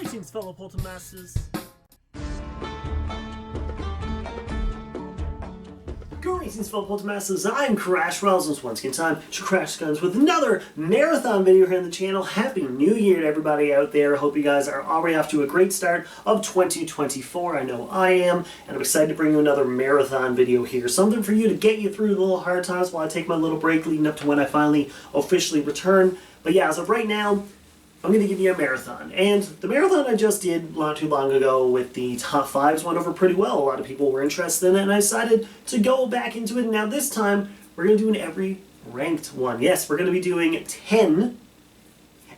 Greetings, fellow Poltermasters. Greetings, fellow Poltermasters. I'm Rowsell. Once again, time to crash guns with another marathon video here on the channel. Happy New Year to everybody out there. Hope you guys are already off to a great start of 2024. I know I am, and I'm excited to bring you another marathon video here. Something for you to get you through the little hard times while I take my little break leading up to when I finally officially return. But yeah, as of right now, I'm going to give you a marathon. And the marathon I just did not too long ago with the top 5s went over pretty well. A lot of people were interested in it, and I decided to go back into it. Now this time, we're going to do an every ranked one. Yes, we're going to be doing 10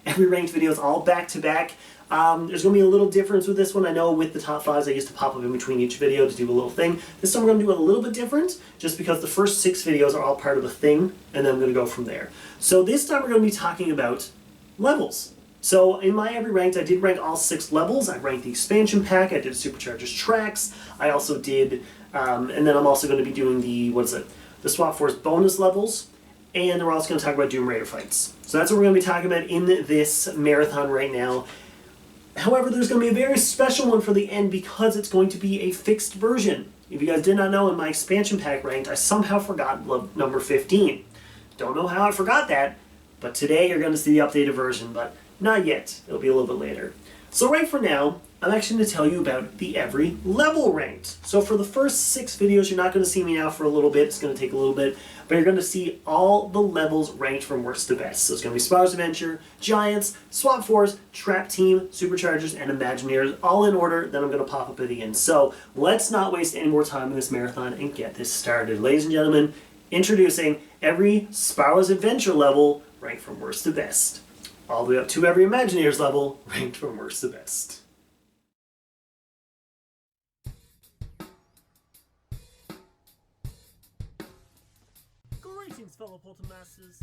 every ranked videos all back to back. There's going to be a little difference with this one. I know with the top 5s I used to pop up in between each video to do a little thing. This time we're going to do it a little bit different, just because the first 6 videos are all part of a thing, and then I'm going to go from there. So this time we're going to be talking about levels. So in my every ranked, I did rank all 6 levels. I ranked the expansion pack, I did SuperChargers tracks, I also did, and then I'm also going to be doing the, the Swap Force bonus levels, and we're also going to talk about Doom Raider fights. So that's what we're going to be talking about in this marathon right now. However, there's going to be a very special one for the end because it's going to be a fixed version. If you guys did not know, in my expansion pack ranked, I somehow forgot number 15. Don't know how I forgot that, but today you're going to see the updated version, but not yet. It'll be a little bit later. So right for now, I'm actually going to tell you about the every level ranked. So for the first 6 videos, you're not going to see me now for a little bit. It's going to take a little bit. But you're going to see all the levels ranked from worst to best. So it's going to be Spyro's Adventure, Giants, Swap Force, Trap Team, SuperChargers, and Imaginators, all in order. Then I'm going to pop up at the end. So let's not waste any more time in this marathon and get this started. Ladies and gentlemen, introducing every Spyro's Adventure level ranked from worst to best, all the way up to every Imaginators level, ranked from worst to best. Greetings, fellow Poltermasters.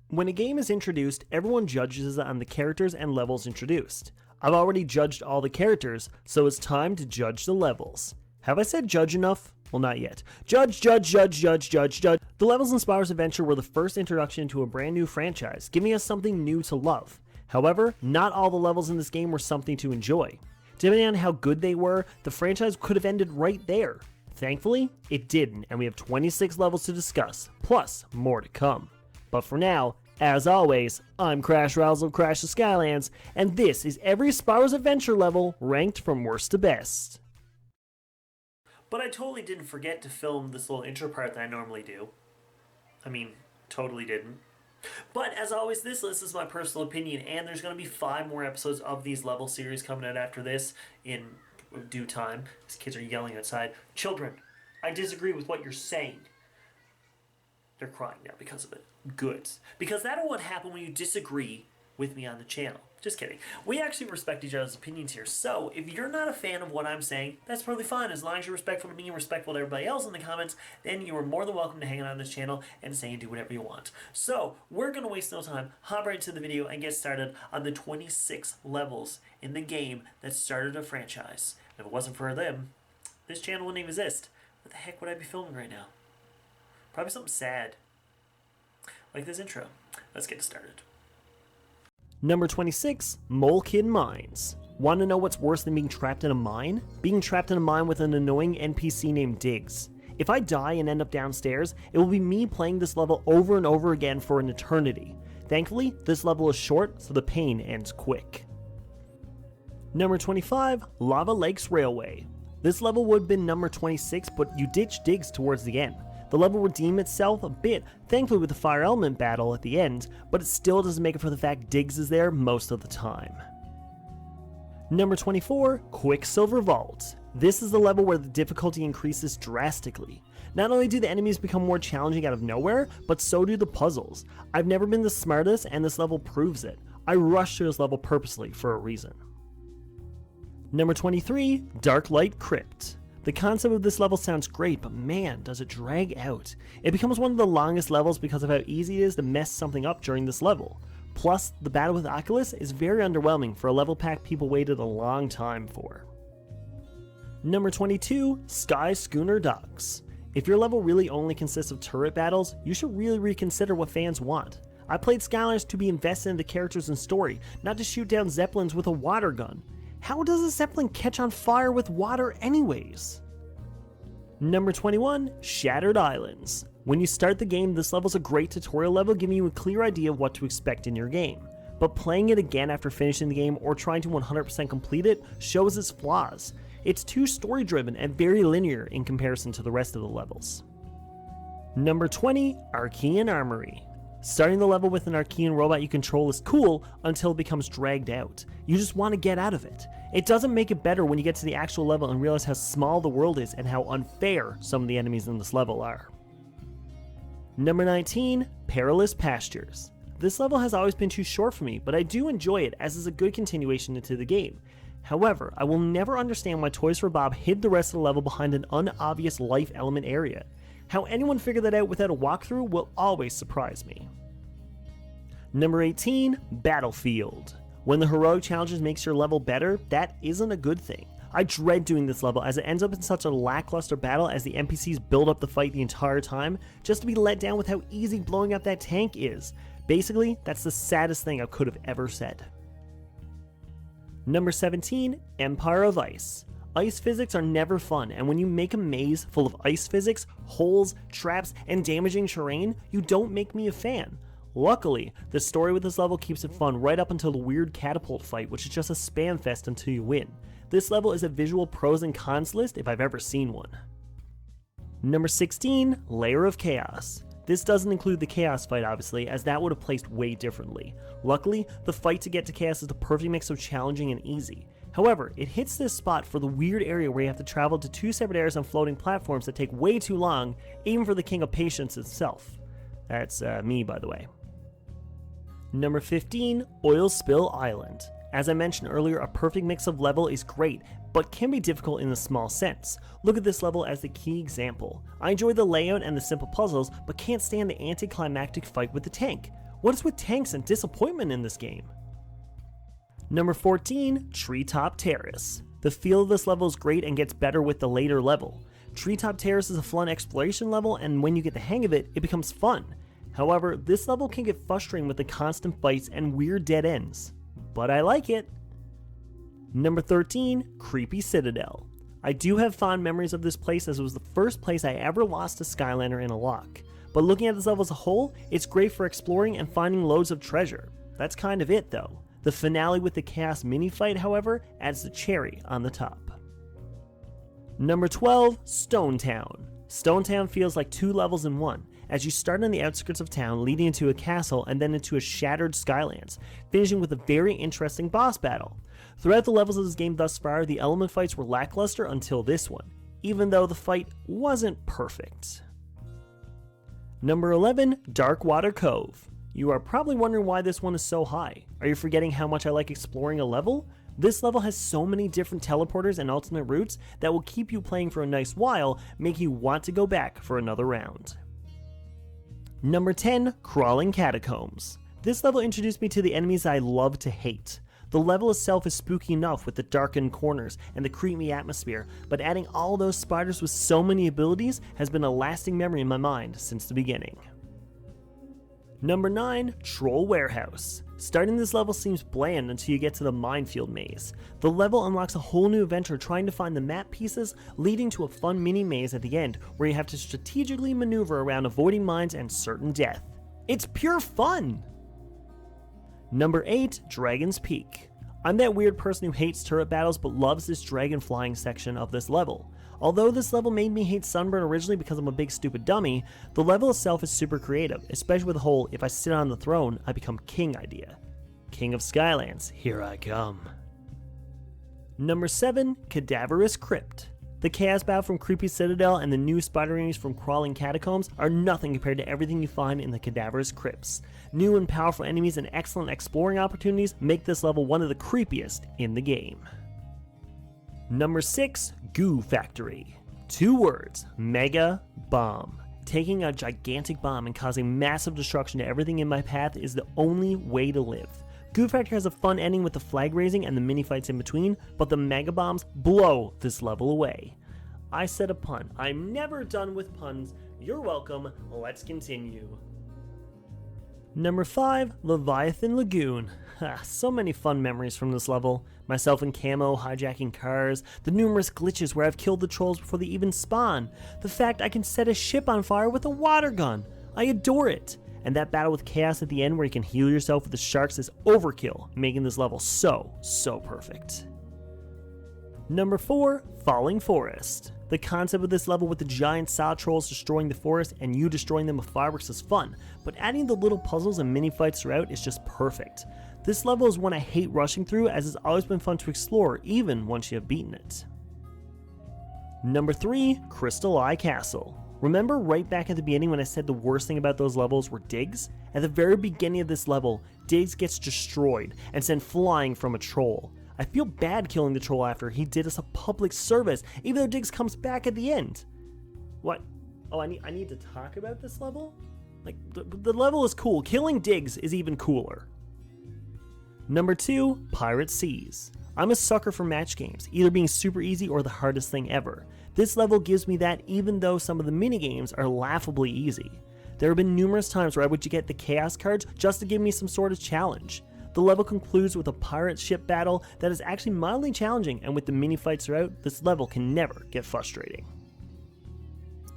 When a game is introduced, everyone judges on the characters and levels introduced. I've already judged all the characters, so it's time to judge the levels. Have I said judge enough? Well, not yet. Judge. The levels in Spyro's Adventure were the first introduction to a brand new franchise, giving us something new to love. However, not all the levels in this game were something to enjoy. Depending on how good they were, the franchise could have ended right there. Thankfully, it didn't, and we have 26 levels to discuss, plus more to come. But for now, as always, I'm Rowsell of Crash the Skylands, and this is every Spyro's Adventure level ranked from worst to best. But I totally didn't forget to film this little intro part that I normally do. I mean, totally didn't. But as always, this list is my personal opinion, and there's going to be 5 more episodes of these level series coming out after this in due time. These kids are yelling outside. Children, I disagree with what you're saying. They're crying now because of it. Good. Because that'll what happen when you disagree with me on the channel. Just kidding. We actually respect each other's opinions here, so if you're not a fan of what I'm saying, that's perfectly fine. As long as you're respectful to me and respectful to everybody else in the comments, then you are more than welcome to hang out on this channel and say and do whatever you want. So, we're going to waste no time, hop right into the video, and get started on the 26 levels in the game that started a franchise. If it wasn't for them, this channel wouldn't even exist. What the heck would I be filming right now? Probably something sad. Like this intro. Let's get started. Number 26, Mole Kid Mines. Want to know what's worse than being trapped in a mine? Being trapped in a mine with an annoying NPC named Diggs. If I die and end up downstairs, it will be me playing this level over and over again for an eternity. Thankfully, this level is short, so the pain ends quick. Number 25, Lava Lakes Railway. This level would have been number 26, but you ditch Diggs towards the end. The level redeemed itself a bit, thankfully with the fire element battle at the end, but it still doesn't make it for the fact Diggs is there most of the time. Number 24, Quicksilver Vault. This is the level where the difficulty increases drastically. Not only do the enemies become more challenging out of nowhere, but so do the puzzles. I've never been the smartest, and this level proves it. I rushed through this level purposely for a reason. Number 23, Dark Light Crypt. The concept of this level sounds great, but man, does it drag out. It becomes one of the longest levels because of how easy it is to mess something up during this level. Plus, the battle with Oculus is very underwhelming for a level pack people waited a long time for. Number 22, Sky Schooner Docks. If your level really only consists of turret battles, you should really reconsider what fans want. I played Skylanders to be invested in the characters and story, not to shoot down zeppelins with a water gun. How does a zeppelin catch on fire with water anyways? Number 21, Shattered Islands. When you start the game, this level is a great tutorial level giving you a clear idea of what to expect in your game. But playing it again after finishing the game or trying to 100% complete it shows its flaws. It's too story driven and very linear in comparison to the rest of the levels. Number 20, Archean Armory. Starting the level with an Archean robot you control is cool until it becomes dragged out. You just want to get out of it. It doesn't make it better when you get to the actual level and realize how small the world is and how unfair some of the enemies in this level are. Number 19, Perilous Pastures. This level has always been too short for me, but I do enjoy it as it's a good continuation into the game. However, I will never understand why Toys for Bob hid the rest of the level behind an unobvious life element area. How anyone figured that out without a walkthrough will always surprise me. Number 18, Battlefield. When the heroic challenges makes your level better, that isn't a good thing. I dread doing this level as it ends up in such a lackluster battle as the NPCs build up the fight the entire time, just to be let down with how easy blowing up that tank is. Basically, that's the saddest thing I could have ever said. Number 17, Empire of Ice. Ice physics are never fun, and when you make a maze full of ice physics, holes, traps, and damaging terrain, you don't make me a fan. Luckily, the story with this level keeps it fun right up until the weird catapult fight, which is just a spam fest until you win. This level is a visual pros and cons list if I've ever seen one. Number 16, Lair of Chaos. This doesn't include the Chaos fight obviously, as that would have placed way differently. Luckily, the fight to get to Chaos is the perfect mix of challenging and easy. However, it hits this spot for the weird area where you have to travel to two separate areas on floating platforms that take way too long, even for the King of Patience itself. That's me, by the way. Number 15, Oil Spill Island. As I mentioned earlier, a perfect mix of level is great, but can be difficult in a small sense. Look at this level as the key example. I enjoy the layout and the simple puzzles, but can't stand the anticlimactic fight with the tank. What is with tanks and disappointment in this game? Number 14, Treetop Terrace. The feel of this level is great and gets better with the later level. Treetop Terrace is a fun exploration level, and when you get the hang of it, it becomes fun. However, this level can get frustrating with the constant fights and weird dead ends, but I like it. Number 13, Creepy Citadel. I do have fond memories of this place as it was the first place I ever lost a Skylander in a lock. But looking at this level as a whole, it's great for exploring and finding loads of treasure. That's kind of it though. The finale with the Chaos mini fight, however, adds the cherry on the top. Number 12, Stone Town. Stone Town feels like two levels in one, as you start on the outskirts of town leading into a castle and then into a shattered Skylands, finishing with a very interesting boss battle. Throughout the levels of this game thus far, the element fights were lackluster until this one, even though the fight wasn't perfect. Number 11, Darkwater Cove. You are probably wondering why this one is so high. Are you forgetting how much I like exploring a level? This level has so many different teleporters and alternate routes that will keep you playing for a nice while, making you want to go back for another round. Number 10, Crawling Catacombs. This level introduced me to the enemies I love to hate. The level itself is spooky enough with the darkened corners and the creepy atmosphere, but adding all those spiders with so many abilities has been a lasting memory in my mind since the beginning. Number 9, Troll Warehouse. Starting this level seems bland until you get to the minefield maze. The level unlocks a whole new adventure trying to find the map pieces, leading to a fun mini maze at the end where you have to strategically maneuver around avoiding mines and certain death. It's pure fun! Number 8, Dragon's Peak. I'm that weird person who hates turret battles but loves this dragon flying section of this level. Although this level made me hate Sunburn originally because I'm a big stupid dummy, the level itself is super creative, especially with the whole "if I sit on the throne, I become king" idea. King of Skylands, here I come. Number 7, Cadaverous Crypt. The Chaos Battle from Creepy Citadel and the new spider enemies from Crawling Catacombs are nothing compared to everything you find in the Cadaverous Crypts. New and powerful enemies and excellent exploring opportunities make this level one of the creepiest in the game. Number 6, Goo Factory. 2 words, Mega Bomb. Taking a gigantic bomb and causing massive destruction to everything in my path is the only way to live. Goo Factory has a fun ending with the flag raising and the mini fights in between, but the Mega Bombs blow this level away. I said a pun. I'm never done with puns. You're welcome. Let's continue. Number 5, Leviathan Lagoon. So many fun memories from this level. Myself in camo, hijacking cars, the numerous glitches where I've killed the trolls before they even spawn, the fact I can set a ship on fire with a water gun. I adore it. And that battle with Chaos at the end where you can heal yourself with the sharks is overkill, making this level so perfect. Number 4, Falling Forest. The concept of this level with the giant Saw trolls destroying the forest and you destroying them with fireworks is fun, but adding the little puzzles and mini fights throughout is just perfect. This level is one I hate rushing through, as it's always been fun to explore even once you have beaten it. Number 3, Crystal Eye Castle. Remember right back at the beginning when I said the worst thing about those levels were digs? At the very beginning of this level, Diggs gets destroyed and sent flying from a troll. I feel bad killing the troll after he did us a public service, even though Diggs comes back at the end. What? Oh, I need to talk about this level? Like, the level is cool. Killing Diggs is even cooler. Number 2, Pirate Seas. I'm a sucker for match games, either being super easy or the hardest thing ever. This level gives me that even though some of the minigames are laughably easy. There have been numerous times where I would get the Chaos cards just to give me some sort of challenge. The level concludes with a pirate ship battle that is actually mildly challenging, and with the mini fights throughout, this level can never get frustrating.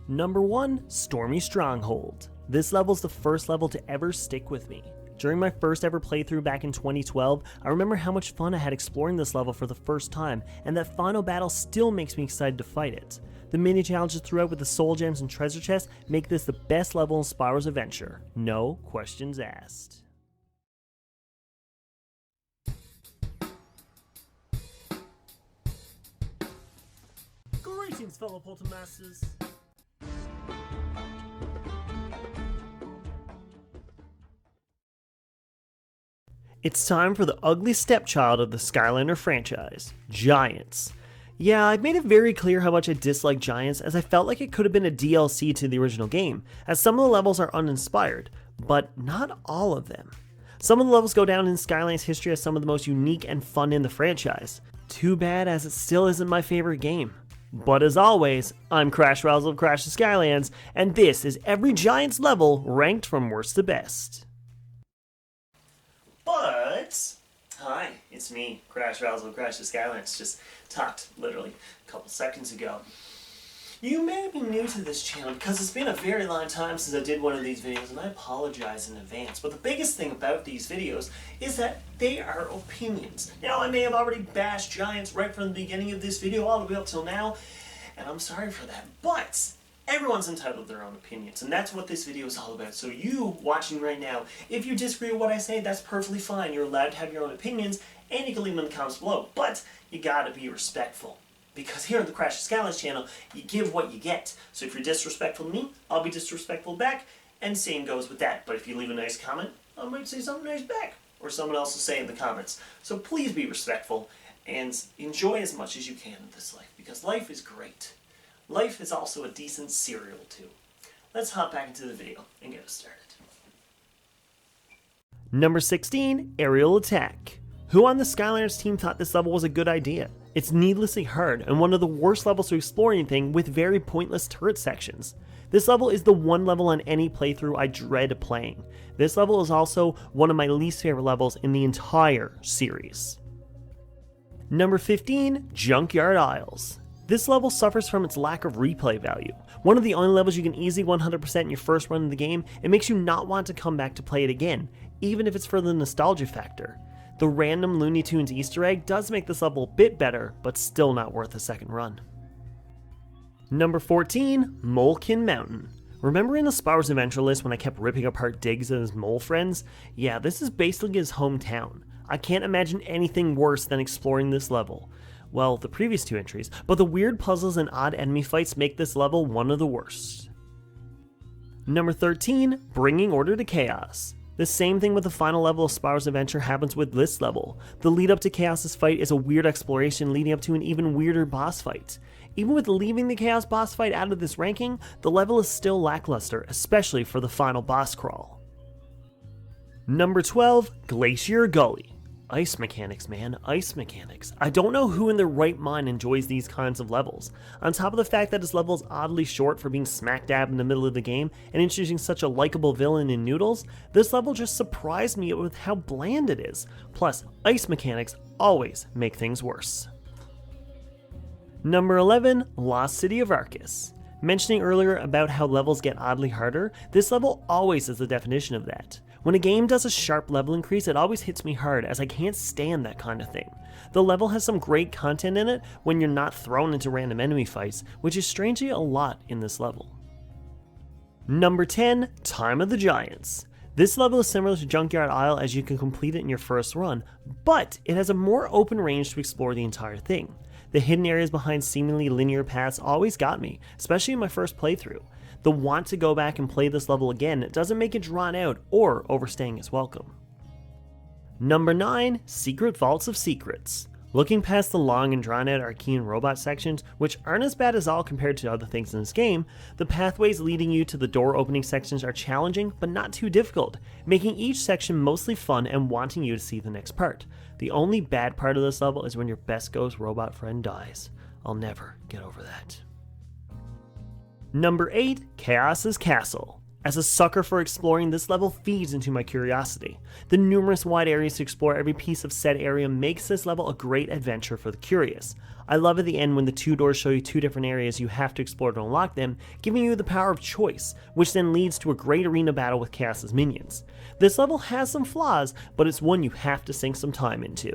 Number 1, Stormy Stronghold. This level is the first level to ever stick with me. During my first ever playthrough back in 2012, I remember how much fun I had exploring this level for the first time, and that final battle still makes me excited to fight it. The mini challenges throughout with the soul gems and treasure chests make this the best level in Spyro's adventure. No questions asked. Greetings, fellow Poltermasters. It's time for the ugly stepchild of the Skylander franchise, Giants. Yeah, I've made it very clear how much I dislike Giants, as I felt like it could have been a DLC to the original game, as some of the levels are uninspired, but not all of them. Some of the levels go down in Skylanders history as some of the most unique and fun in the franchise. Too bad, as it still isn't my favorite game. But as always, I'm Crash Rowsell of Crash the Skylands, and this is every Giants level ranked from worst to best. But, hi, it's me, Crash Rowsell of Crash the Skylands. Just talked literally a couple seconds ago. You may be new to this channel because it's been a very long time since I did one of these videos, and I apologize in advance. But the biggest thing about these videos is that they are opinions. Now, I may have already bashed Giants right from the beginning of this video all the way up till now, and I'm sorry for that. But everyone's entitled to their own opinions, and that's what this video is all about. So you watching right now, if you disagree with what I say, that's perfectly fine. You're allowed to have your own opinions, and you can leave them in the comments below. But you gotta be respectful. Because here on the Crash the Skylanders channel, you give what you get. So if you're disrespectful to me, I'll be disrespectful back, and same goes with that. But if you leave a nice comment, I might say something nice back, or someone else will say in the comments. So please be respectful, and enjoy as much as you can in this life, because life is great. Life is also a decent cereal too. Let's hop back into the video and get us started. Number 16, Aerial Attack. Who on the Skylanders team thought this level was a good idea? It's needlessly hard and one of the worst levels to explore anything with very pointless turret sections. This level is the one level on any playthrough I dread playing. This level is also one of my least favorite levels in the entire series. Number 15, Junkyard Isles. This level suffers from its lack of replay value. One of the only levels you can easily 100% in your first run of the game, it makes you not want to come back to play it again, even if it's for the nostalgia factor. The random Looney Tunes Easter egg does make this level a bit better, but still not worth a second run. Number 14, Molekin Mountain. Remember in the Spyro's Adventure list when I kept ripping apart Diggs and his mole friends? Yeah, this is basically his hometown. I can't imagine anything worse than exploring this level. Well, the previous two entries, but the weird puzzles and odd enemy fights make this level one of the worst. Number 13, Bringing Order to Chaos. The same thing with the final level of Spyro's Adventure happens with this level. The lead up to Chaos's fight is a weird exploration leading up to an even weirder boss fight. Even with leaving the Chaos boss fight out of this ranking, the level is still lackluster, especially for the final boss crawl. Number 12, Glacier Gully. Ice mechanics, man, ice mechanics. I don't know who in their right mind enjoys these kinds of levels. On top of the fact that this level is oddly short for being smack dab in the middle of the game and introducing such a likable villain in Noodles, this level just surprised me with how bland it is. Plus, ice mechanics always make things worse. Number 11, Lost City of Arcus. Mentioning earlier about how levels get oddly harder, this level always is the definition of that. When a game does a sharp level increase, it always hits me hard as I can't stand that kind of thing. The level has some great content in it when you're not thrown into random enemy fights, which is strangely a lot in this level. Number 10, Time of the Giants. This level is similar to Junkyard Isle as you can complete it in your first run, but it has a more open range to explore the entire thing. The hidden areas behind seemingly linear paths always got me, especially in my first playthrough. The want to go back and play this level again doesn't make it drawn out or overstaying its welcome. Number 9, Secret Vaults of Secrets. Looking past the long and drawn out Archean robot sections, which aren't as bad as all compared to other things in this game, the pathways leading you to the door opening sections are challenging but not too difficult, making each section mostly fun and wanting you to see the next part. The only bad part of this level is when your best ghost robot friend dies. I'll never get over that. Number 8, Chaos's Castle. As a sucker for exploring, this level feeds into my curiosity. The numerous wide areas to explore every piece of said area makes this level a great adventure for the curious. I love at the end when the two doors show you two different areas you have to explore to unlock them, giving you the power of choice, which then leads to a great arena battle with Chaos's minions. This level has some flaws, but it's one you have to sink some time into.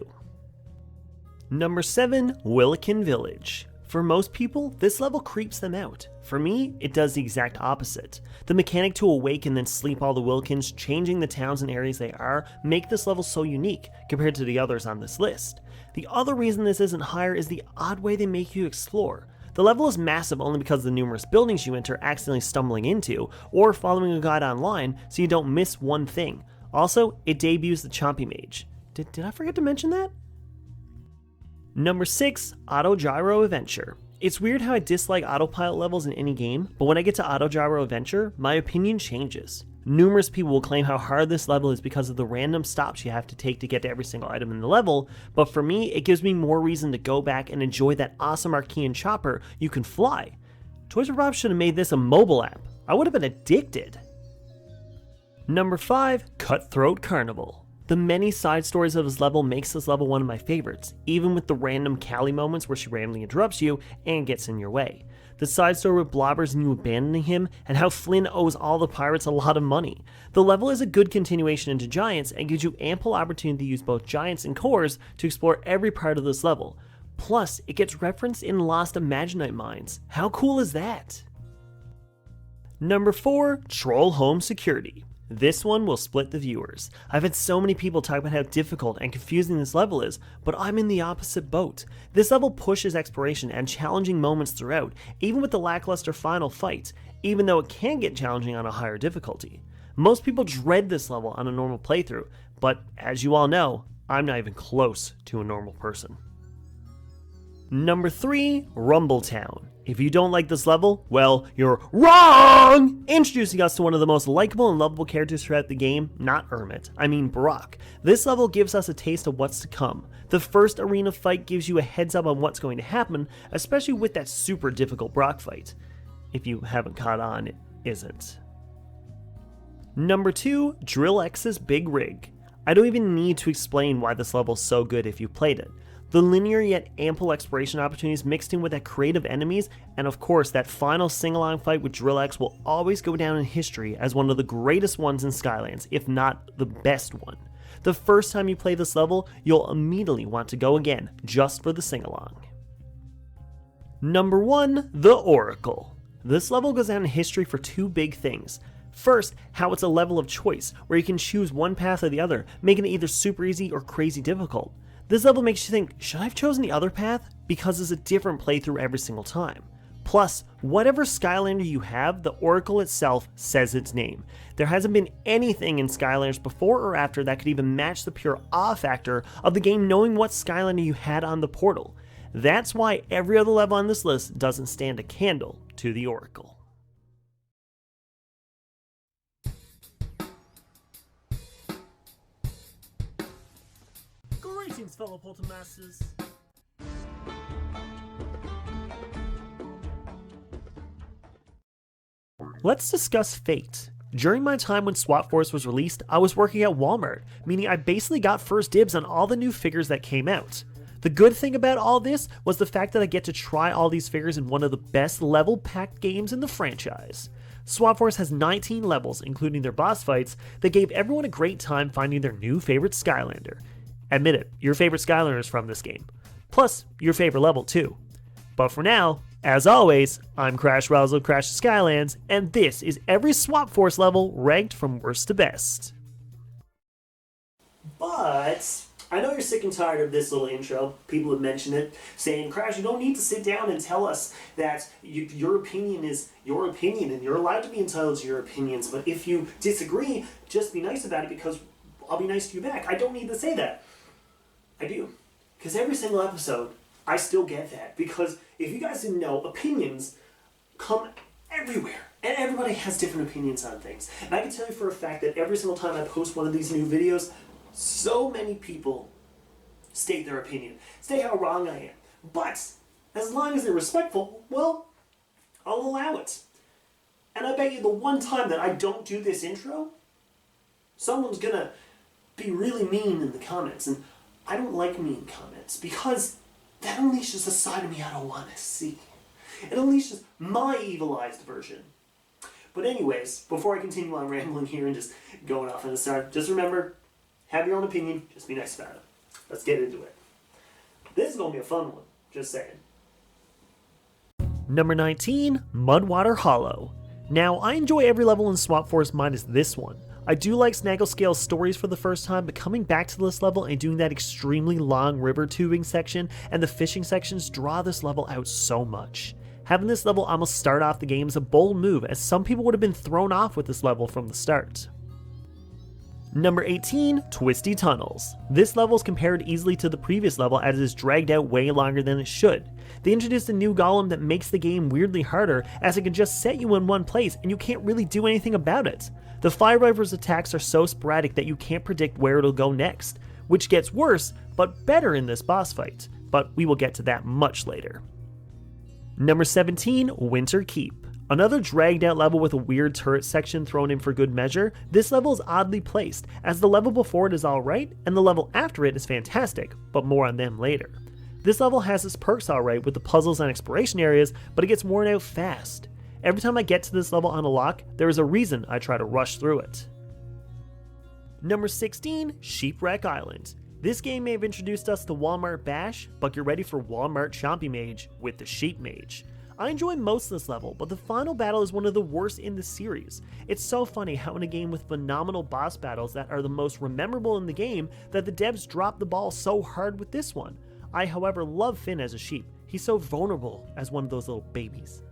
Number 7, Willikin Village. For most people, this level creeps them out. For me, it does the exact opposite. The mechanic to awake and then sleep all the Wilkins, changing the towns and areas they are, make this level so unique compared to the others on this list. The other reason this isn't higher is the odd way they make you explore. The level is massive only because of the numerous buildings you enter accidentally stumbling into, or following a guide online so you don't miss one thing. Also, it debuts the Chompy Mage. Did I forget to mention that? Number 6, Auto Gyro Adventure. It's weird how I dislike autopilot levels in any game, but when I get to Auto Gyro Adventure, my opinion changes. Numerous people will claim how hard this level is because of the random stops you have to take to get to every single item in the level, but for me, it gives me more reason to go back and enjoy that awesome Archean chopper you can fly. Toys for Bob should have made this a mobile app. I would have been addicted. Number 5, Cutthroat Carnival. The many side stories of this level makes this level one of my favorites, even with the random Callie moments where she randomly interrupts you and gets in your way. The side story with Blobbers and you abandoning him, and how Flynn owes all the pirates a lot of money. The level is a good continuation into Giants and gives you ample opportunity to use both Giants and Cores to explore every part of this level. Plus, it gets referenced in Lost Imaginite Mines. How cool is that? Number 4, Troll Home Security. This one will split the viewers. I've had so many people talk about how difficult and confusing this level is, but I'm in the opposite boat. This level pushes exploration and challenging moments throughout, even with the lackluster final fight, even though it can get challenging on a higher difficulty. Most people dread this level on a normal playthrough, but as you all know, I'm not even close to a normal person. Number 3, Rumble Town. If you don't like this level, well, you're wrong! Introducing us to one of the most likable and lovable characters throughout the game, not Ermit, I mean Brock. This level gives us a taste of what's to come. The first arena fight gives you a heads up on what's going to happen, especially with that super difficult Brock fight. If you haven't caught on, it isn't. Number 2, Drill X's Big Rig. I don't even need to explain why this level is so good if you played it. The linear yet ample exploration opportunities mixed in with that creative enemies, and of course that final sing-along fight with Drill X will always go down in history as one of the greatest ones in Skylands, if not the best one. The first time you play this level, you'll immediately want to go again, just for the sing-along. Number 1, The Oracle. This level goes down in history for two big things. First, how it's a level of choice, where you can choose one path or the other, making it either super easy or crazy difficult. This level makes you think, should I have chosen the other path? Because it's a different playthrough every single time. Plus, whatever Skylander you have, the Oracle itself says its name. There hasn't been anything in Skylanders before or after that could even match the pure awe factor of the game knowing what Skylander you had on the portal. That's why every other level on this list doesn't stand a candle to the Oracle. Greetings, fellow Poltermasters. Let's discuss Fate. During my time when Swap Force was released, I was working at Walmart, meaning I basically got first dibs on all the new figures that came out. The good thing about all this was the fact that I get to try all these figures in one of the best level-packed games in the franchise. Swap Force has 19 levels, including their boss fights, that gave everyone a great time finding their new favorite Skylander. Admit it, your favorite Skylander is from this game. Plus, your favorite level too. But for now, as always, I'm Crash Rowsell, Crash the Skylands, and this is every Swap Force level ranked from worst to best. But I know you're sick and tired of this little intro. People have mentioned it, saying, Crash, you don't need to sit down and tell us that your opinion is your opinion, and you're allowed to be entitled to your opinions, but if you disagree, just be nice about it because I'll be nice to you back. I don't need to say that. I do. Because every single episode, I still get that. Because if you guys didn't know, opinions come everywhere. And everybody has different opinions on things. And I can tell you for a fact that every single time I post one of these new videos, so many people state their opinion. State how wrong I am. But as long as they're respectful, well, I'll allow it. And I bet you the one time that I don't do this intro, someone's gonna be really mean in the comments. And I don't like mean comments because that unleashes a side of me I don't want to see. It unleashes my evilized version. But anyways, before I continue on rambling here and just going off on the start, just remember, have your own opinion, just be nice about it. Let's get into it. This is going to be a fun one, just saying. Number 19, Mudwater Hollow. Now, I enjoy every level in Swap Force minus this one. I do like Snagglescale's stories for the first time, but coming back to this level and doing that extremely long river tubing section and the fishing sections draw this level out so much. Having this level almost start off the game is a bold move, as some people would have been thrown off with this level from the start. Number 18, Twisty Tunnels. This level is compared easily to the previous level as it is dragged out way longer than it should. They introduced a new golem that makes the game weirdly harder, as it can just set you in one place and you can't really do anything about it. The Fire River's attacks are so sporadic that you can't predict where it'll go next, which gets worse, but better in this boss fight, but we will get to that much later. Number 17, Winter Keep. Another dragged out level with a weird turret section thrown in for good measure, this level is oddly placed, as the level before it is alright, and the level after it is fantastic, but more on them later. This level has its perks alright with the puzzles and exploration areas, but it gets worn out fast. Every time I get to this level on a lock, there is a reason I try to rush through it. Number 16, Sheepwreck Island. This game may have introduced us to Walmart Bash, but get ready for Walmart Chompy Mage with the Sheep Mage. I enjoy most of this level, but the final battle is one of the worst in the series. It's so funny how in a game with phenomenal boss battles that are the most memorable in the game, that the devs dropped the ball so hard with this one. I, however, love Finn as a sheep. He's so vulnerable as one of those little babies.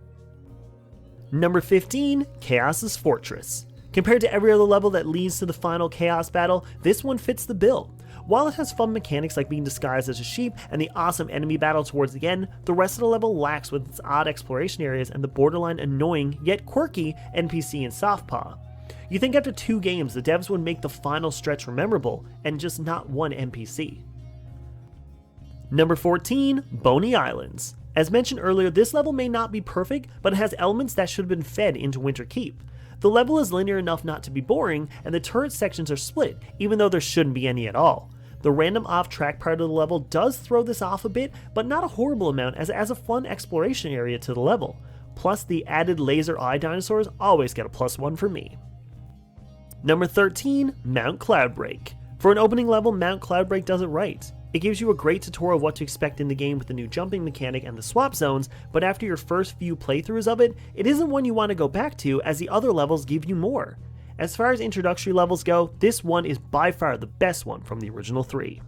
Number 15, Chaos's Fortress. Compared to every other level that leads to the final Chaos battle, this one fits the bill. While it has fun mechanics like being disguised as a sheep and the awesome enemy battle towards the end, the rest of the level lacks with its odd exploration areas and the borderline annoying yet quirky NPC and Softpaw. You think after 2 games the devs would make the final stretch memorable, and just not one NPC. Number 14, Boney Islands. As mentioned earlier, this level may not be perfect, but it has elements that should have been fed into Winter Keep. The level is linear enough not to be boring, and the turret sections are split, even though there shouldn't be any at all. The random off-track part of the level does throw this off a bit, but not a horrible amount, as it adds a fun exploration area to the level. Plus, the added laser eye dinosaurs always get a +1 for me. Number 13, Mount Cloudbreak. For an opening level, Mount Cloudbreak does it right. It gives you a great tutorial of what to expect in the game with the new jumping mechanic and the swap zones, but after your first few playthroughs of it, it isn't one you want to go back to, as the other levels give you more. As far as introductory levels go, this one is by far the best one from the original 3.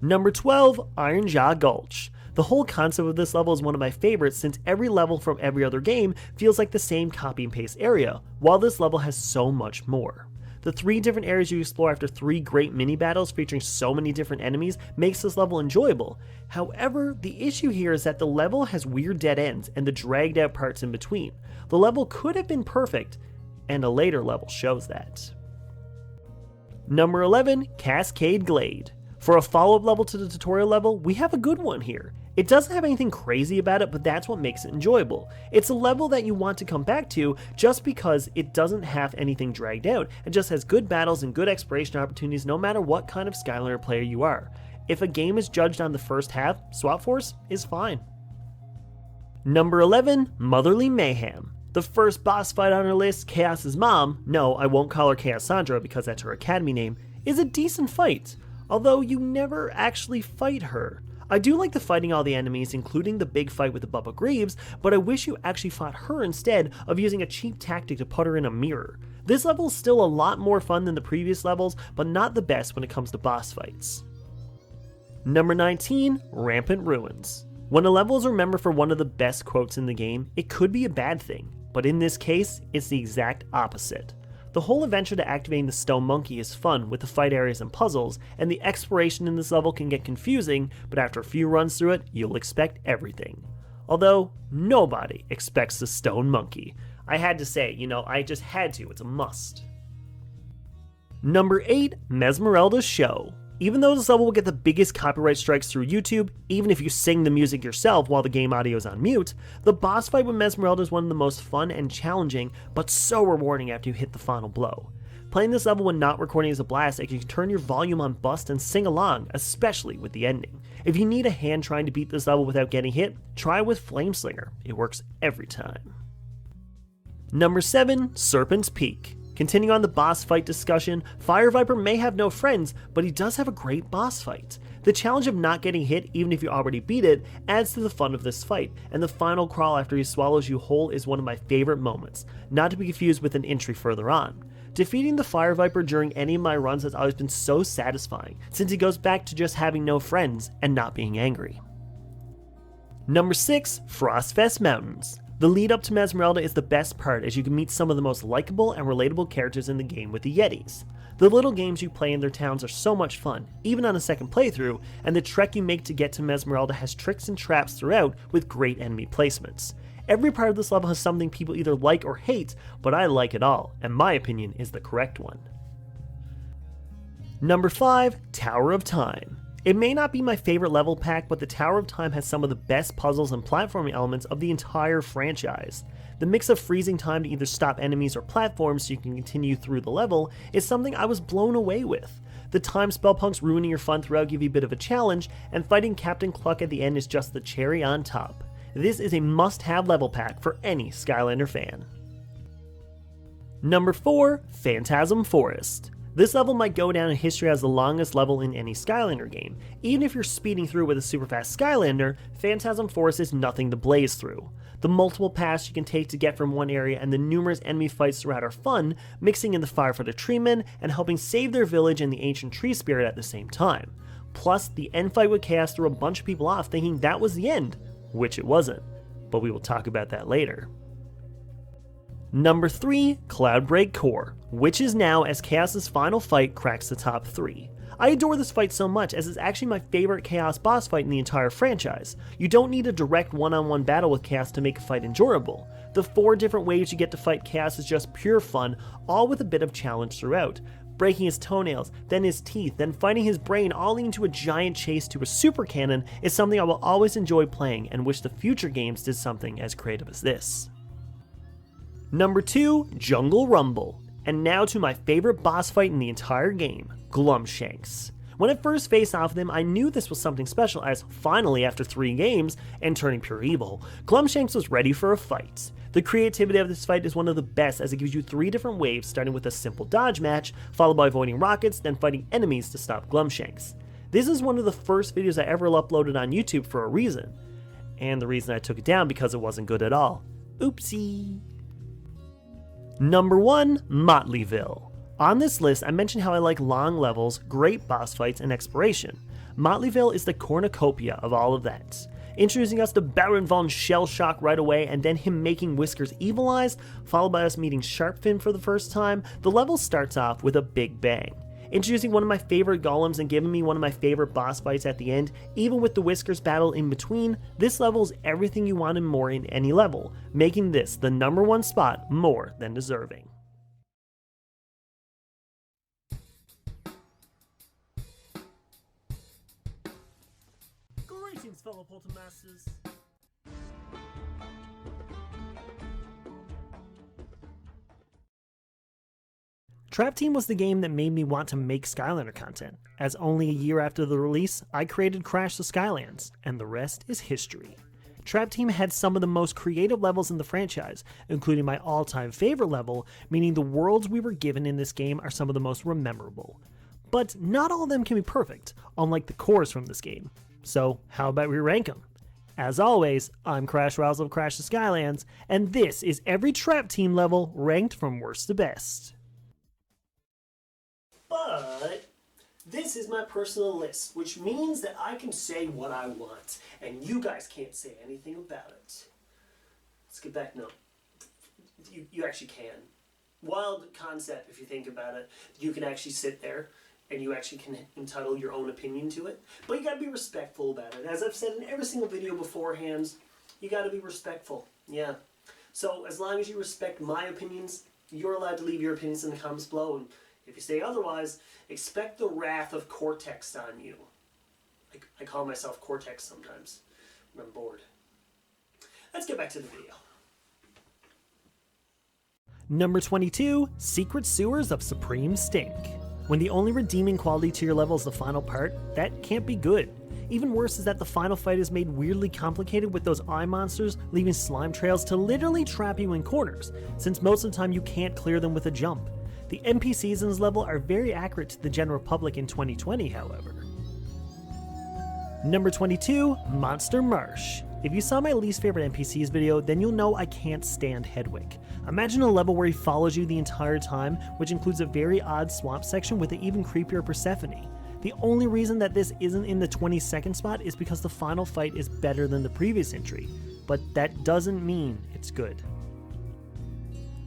Number 12, Iron Jaw Gulch. The whole concept of this level is one of my favorites, since every level from every other game feels like the same copy and paste area, while this level has so much more. The 3 different areas you explore after 3 great mini battles featuring so many different enemies makes this level enjoyable. However, the issue here is that the level has weird dead ends and the dragged out parts in between. The level could have been perfect, and a later level shows that. Number 11, Cascade Glade. For a follow-up level to the tutorial level, we have a good one here. It doesn't have anything crazy about it, but that's what makes it enjoyable. It's a level that you want to come back to just because it doesn't have anything dragged out and just has good battles and good exploration opportunities no matter what kind of Skylander player you are. If a game is judged on the first half, Swap Force is fine. Number 11, Motherly Mayhem. The first boss fight on our list, Chaos's mom, no, I won't call her Chaos Sandra because that's her academy name, is a decent fight, although you never actually fight her. I do like the fighting all the enemies, including the big fight with the Bubba Greaves, but I wish you actually fought her instead of using a cheap tactic to put her in a mirror. This level is still a lot more fun than the previous levels, but not the best when it comes to boss fights. Number 19, Rampant Ruins. When a level is remembered for one of the best quotes in the game, it could be a bad thing, but in this case, it's the exact opposite. The whole adventure to activating the Stone Monkey is fun with the fight areas and puzzles, and the exploration in this level can get confusing, but after a few runs through it, you'll expect everything. Although, nobody expects the Stone Monkey. I had to say, I just had to, it's a must. Number 8, Mesmerelda's Show. Even though this level will get the biggest copyright strikes through YouTube, even if you sing the music yourself while the game audio is on mute, the boss fight with Mesmerelda is one of the most fun and challenging, but so rewarding after you hit the final blow. Playing this level when not recording is a blast, and you can turn your volume on bust and sing along, especially with the ending. If you need a hand trying to beat this level without getting hit, try with Flameslinger. It works every time. Number 7, Serpent's Peak. Continuing on the boss fight discussion, Fire Viper may have no friends, but he does have a great boss fight. The challenge of not getting hit even if you already beat it adds to the fun of this fight, and the final crawl after he swallows you whole is one of my favorite moments, not to be confused with an entry further on. Defeating the Fire Viper during any of my runs has always been so satisfying, since he goes back to just having no friends and not being angry. Number 6, Frostfest Mountains. The lead up to Mesmerelda is the best part, as you can meet some of the most likable and relatable characters in the game with the Yetis. The little games you play in their towns are so much fun, even on a second playthrough, and the trek you make to get to Mesmerelda has tricks and traps throughout with great enemy placements. Every part of this level has something people either like or hate, but I like it all, and my opinion is the correct one. Number 5, Tower of Time. It may not be my favorite level pack, but the Tower of Time has some of the best puzzles and platforming elements of the entire franchise. The mix of freezing time to either stop enemies or platforms so you can continue through the level is something I was blown away with. The time spell punks ruining your fun throughout give you a bit of a challenge, and fighting Captain Cluck at the end is just the cherry on top. This is a must-have level pack for any Skylander fan. Number 4, Phantasm Forest. This level might go down in history as the longest level in any Skylander game. Even if you're speeding through with a super fast Skylander, Phantasm Forest is nothing to blaze through. The multiple paths you can take to get from one area and the numerous enemy fights throughout are fun, mixing in the firefighter treemen and helping save their village and the ancient tree spirit at the same time. Plus, the end fight with Chaos threw a bunch of people off thinking that was the end, which it wasn't, but we will talk about that later. Number 3, Cloudbreak Core, which is now as Chaos's final fight cracks the top 3. I adore this fight so much as it's actually my favorite Chaos boss fight in the entire franchise. You don't need a direct one-on-one battle with Chaos to make a fight enjoyable. The 4 different ways you get to fight Chaos is just pure fun, all with a bit of challenge throughout. Breaking his toenails, then his teeth, then fighting his brain, all leading to a giant chase to a super cannon is something I will always enjoy playing and wish the future games did something as creative as this. Number 2, Jungle Rumble. And now to my favorite boss fight in the entire game, Glumshanks. When I first faced off with him, I knew this was something special as finally after 3 games, and turning pure evil, Glumshanks was ready for a fight. The creativity of this fight is one of the best as it gives you 3 different waves starting with a simple dodge match, followed by avoiding rockets, then fighting enemies to stop Glumshanks. This is one of the first videos I ever uploaded on YouTube for a reason. And the reason I took it down because it wasn't good at all. Oopsie. Number 1, Motleyville. On this list, I mentioned how I like long levels, great boss fights, and exploration. Motleyville is the cornucopia of all of that. Introducing us to Baron von Shellshock right away, and then him making Whiskers evil eyes, followed by us meeting Sharpfin for the first time, the level starts off with a big bang. Introducing one of my favorite golems and giving me one of my favorite boss fights at the end, even with the Whiskers battle in between, this level is everything you want and more in any level, making this the number 1 spot more than deserving. teleporter masters. Trap Team was the game that made me want to make Skylander content, as only a year after the release, I created Crash the Skylands, and the rest is history. Trap Team had some of the most creative levels in the franchise, including my all-time favorite level, meaning the worlds we were given in this game are some of the most memorable. But not all of them can be perfect, unlike the cores from this game. So how about we rank them? As always, I'm Crash Rowsell of Crash the Skylands, and this is every Trap Team level ranked from worst to best. But this is my personal list, which means that I can say what I want, and you guys can't say anything about it. Let's get back, no. You actually can. Wild concept, if you think about it. You can actually sit there, and you actually can entitle your own opinion to it. But you gotta be respectful about it. As I've said in every single video beforehand, you gotta be respectful. Yeah. So as long as you respect my opinions, you're allowed to leave your opinions in the comments below. And if you say otherwise, expect the wrath of Cortex on you. I call myself Cortex sometimes when I'm bored. Let's get back to the video. Number 22, Secret Sewers of Supreme Stink. When the only redeeming quality to your level is the final part, that can't be good. Even worse is that the final fight is made weirdly complicated with those eye monsters leaving slime trails to literally trap you in corners, since most of the time you can't clear them with a jump. The NPCs in this level are very accurate to the general public in 2020, however. Number 22, Monster Marsh. If you saw my least favorite NPCs video, then you'll know I can't stand Hedwig. Imagine a level where he follows you the entire time, which includes a very odd swamp section with an even creepier Persephone. The only reason that this isn't in the 22nd spot is because the final fight is better than the previous entry, but that doesn't mean it's good.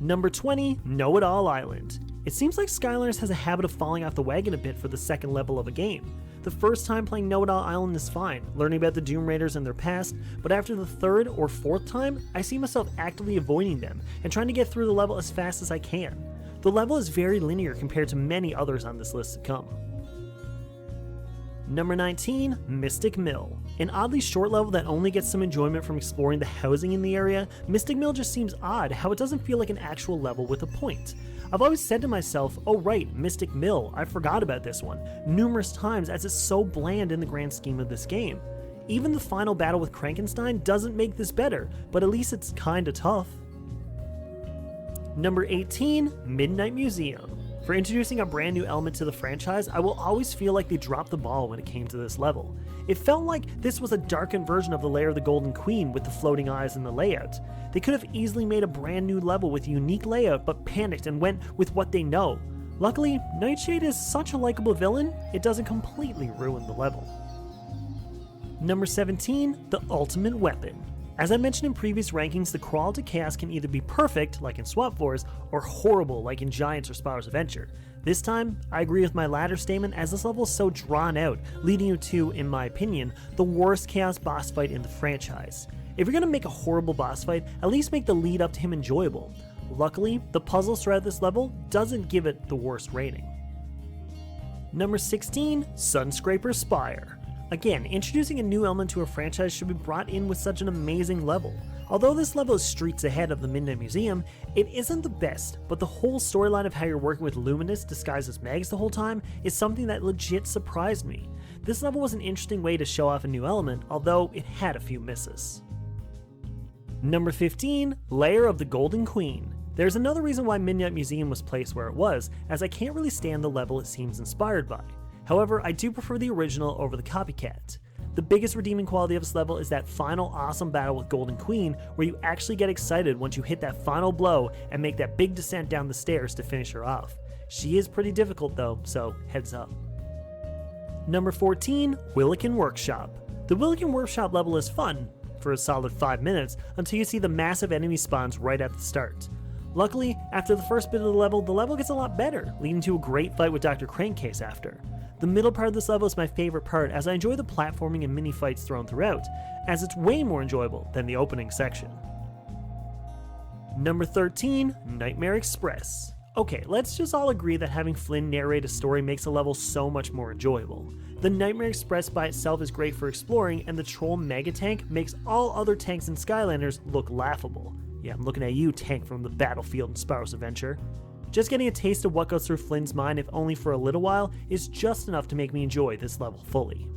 Number 20, Know-It-All Island. It seems like Skylanders has a habit of falling off the wagon a bit for the second level of a game. The first time playing Know-It-All Island is fine, learning about the Doom Raiders and their past, but after the third or fourth time, I see myself actively avoiding them and trying to get through the level as fast as I can. The level is very linear compared to many others on this list to come. Number 19, Mystic Mill. An oddly short level that only gets some enjoyment from exploring the housing in the area, Mystic Mill just seems odd how it doesn't feel like an actual level with a point. I've always said to myself, oh right, Mystic Mill, I forgot about this one, numerous times as it's so bland in the grand scheme of this game. Even the final battle with Frankenstein doesn't make this better, but at least it's kinda tough. Number 18, Midnight Museum. For introducing a brand new element to the franchise, I will always feel like they dropped the ball when it came to this level. It felt like this was a darkened version of the Lair of the Golden Queen with the floating eyes and the layout. They could have easily made a brand new level with a unique layout, but panicked and went with what they know. Luckily, Nightshade is such a likable villain, it doesn't completely ruin the level. Number 17, the Ultimate Weapon. As I mentioned in previous rankings, the crawl to chaos can either be perfect, like in Swap Force, or horrible, like in Giants or Spyro's Adventure. This time, I agree with my latter statement, as this level is so drawn out, leading you to, in my opinion, the worst chaos boss fight in the franchise. If you're gonna make a horrible boss fight, at least make the lead up to him enjoyable. Luckily, the puzzles throughout this level doesn't give it the worst rating. Number 16, Sunscraper Spire. Again, introducing a new element to a franchise should be brought in with such an amazing level. Although this level is streets ahead of the Midnight Museum, it isn't the best, but the whole storyline of how you're working with Luminous disguised as Mags the whole time is something that legit surprised me. This level was an interesting way to show off a new element, although it had a few misses. Number 15, Lair of the Golden Queen. There's another reason why Midnight Museum was placed where it was, as I can't really stand the level it seems inspired by. However, I do prefer the original over the copycat. The biggest redeeming quality of this level is that final awesome battle with Golden Queen, where you actually get excited once you hit that final blow and make that big descent down the stairs to finish her off. She is pretty difficult though, so heads up. Number 14, Willikin Workshop. The Willikin Workshop level is fun, for a solid 5 minutes, until you see the massive enemy spawns right at the start. Luckily, after the first bit of the level gets a lot better, leading to a great fight with Dr. Crankcase after. The middle part of this level is my favorite part, as I enjoy the platforming and mini fights thrown throughout, as it's way more enjoyable than the opening section. Number 13, Nightmare Express. Okay, let's just all agree that having Flynn narrate a story makes a level so much more enjoyable. The Nightmare Express by itself is great for exploring, and the Troll Mega Tank makes all other tanks in Skylanders look laughable. Yeah, I'm looking at you, tank from the battlefield in Spyro's Adventure. Just getting a taste of what goes through Flynn's mind, if only for a little while, is just enough to make me enjoy this level fully.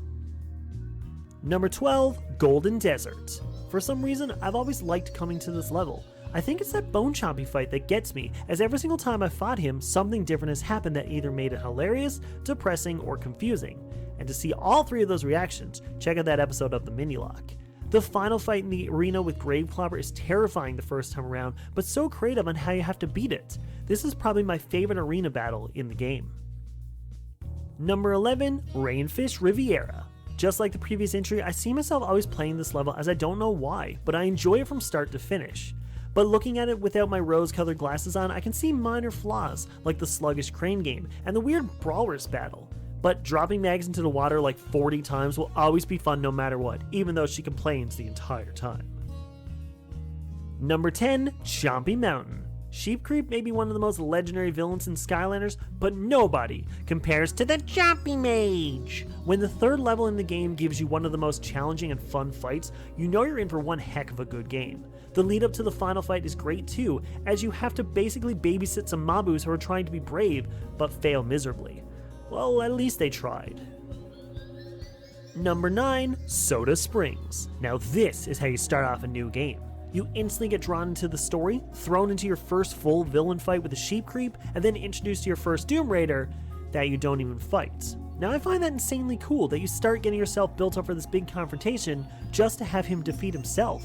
Number 12, Golden Desert. For some reason, I've always liked coming to this level. I think it's that Bone Chompy fight that gets me, as every single time I fought him, something different has happened that either made it hilarious, depressing, or confusing. And to see all three of those reactions, check out that episode of the Mini-Lock. The final fight in the arena with Graveclobber is terrifying the first time around, but so creative on how you have to beat it. This is probably my favorite arena battle in the game. Number 11, Rainfish Riviera. Just like the previous entry, I see myself always playing this level as I don't know why, but I enjoy it from start to finish. But looking at it without my rose-colored glasses on, I can see minor flaws, like the sluggish crane game and the weird Brawlers battle. But dropping Mags into the water like 40 times will always be fun no matter what, even though she complains the entire time. Number 10, Chompy Mountain. Sheep Creep may be one of the most legendary villains in Skylanders, but nobody compares to the Chompy Mage! When the third level in the game gives you one of the most challenging and fun fights, you know you're in for one heck of a good game. The lead up to the final fight is great too, as you have to basically babysit some Mabus who are trying to be brave, but fail miserably. Well, at least they tried. Number 9, Soda Springs. Now this is how you start off a new game. You instantly get drawn into the story, thrown into your first full villain fight with a Sheep Creep, and then introduced to your first Doom Raider that you don't even fight. Now I find that insanely cool that you start getting yourself built up for this big confrontation just to have him defeat himself.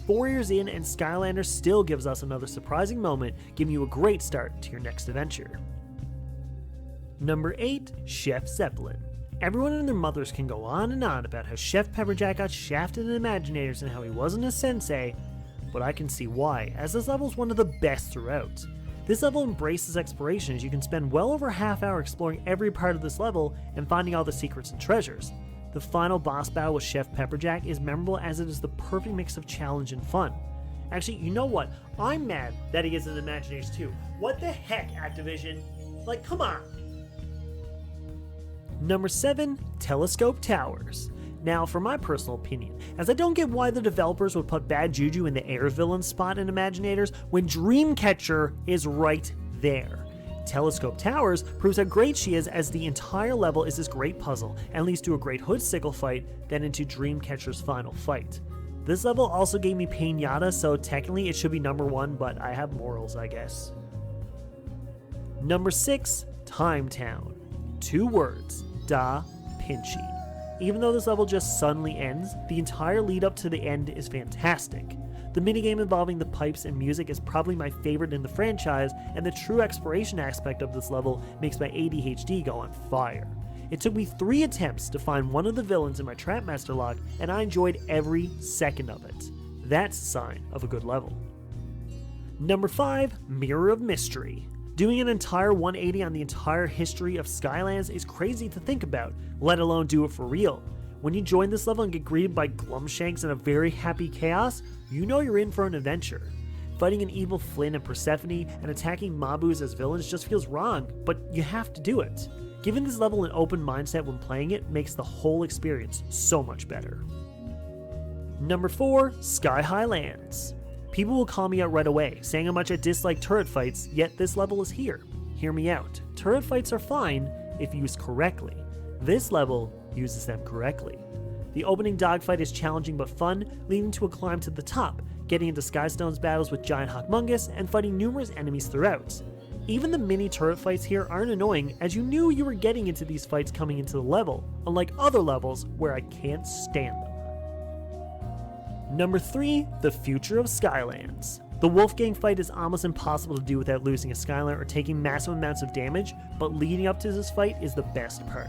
4 years in and Skylanders still gives us another surprising moment, giving you a great start to your next adventure. Number 8, Chef Zeppelin. Everyone and their mothers can go on and on about how Chef Pepperjack got shafted in Imaginators and how he wasn't a sensei, but I can see why, as this level is one of the best throughout. This level embraces exploration, as you can spend well over a half hour exploring every part of this level and finding all the secrets and treasures. The final boss battle with Chef Pepperjack is memorable as it is the perfect mix of challenge and fun. Actually, you know what? I'm mad that he is in Imaginators too. What the heck, Activision? Like, come on! Number 7, Telescope Towers. Now, for my personal opinion, as I don't get why the developers would put Bad Juju in the air villain spot in Imaginators when Dreamcatcher is right there. Telescope Towers proves how great she is, as the entire level is this great puzzle and leads to a great hood sickle fight, then into Dreamcatcher's final fight. This level also gave me Pinata, so technically it should be number 1, but I have morals, I guess. Number 6, Time Town. 2 words, Da Vinci. Even though this level just suddenly ends, the entire lead up to the end is fantastic. The minigame involving the pipes and music is probably my favorite in the franchise, and the true exploration aspect of this level makes my ADHD go on fire. It took me 3 attempts to find one of the villains in my Trapmaster lock, and I enjoyed every second of it. That's a sign of a good level. Number 5, Mirror of Mystery. Doing an entire 180 on the entire history of Skylands is crazy to think about, let alone do it for real. When you join this level and get greeted by Glumshanks and a very happy Chaos, you know you're in for an adventure. Fighting an evil Flynn and Persephone and attacking Mabus as villains just feels wrong, but you have to do it. Giving this level an open mindset when playing it makes the whole experience so much better. Number 4, Sky High Lands. People will call me out right away, saying how much I dislike turret fights, yet this level is here. Hear me out. Turret fights are fine if used correctly. This level uses them correctly. The opening dogfight is challenging but fun, leading to a climb to the top, getting into Skystone's battles with Giant Hawkmungus, and fighting numerous enemies throughout. Even the mini turret fights here aren't annoying, as you knew you were getting into these fights coming into the level, unlike other levels where I can't stand them. Number 3, The Future of Skylands. The Wolfgang fight is almost impossible to do without losing a Skylander or taking massive amounts of damage, but leading up to this fight is the best part.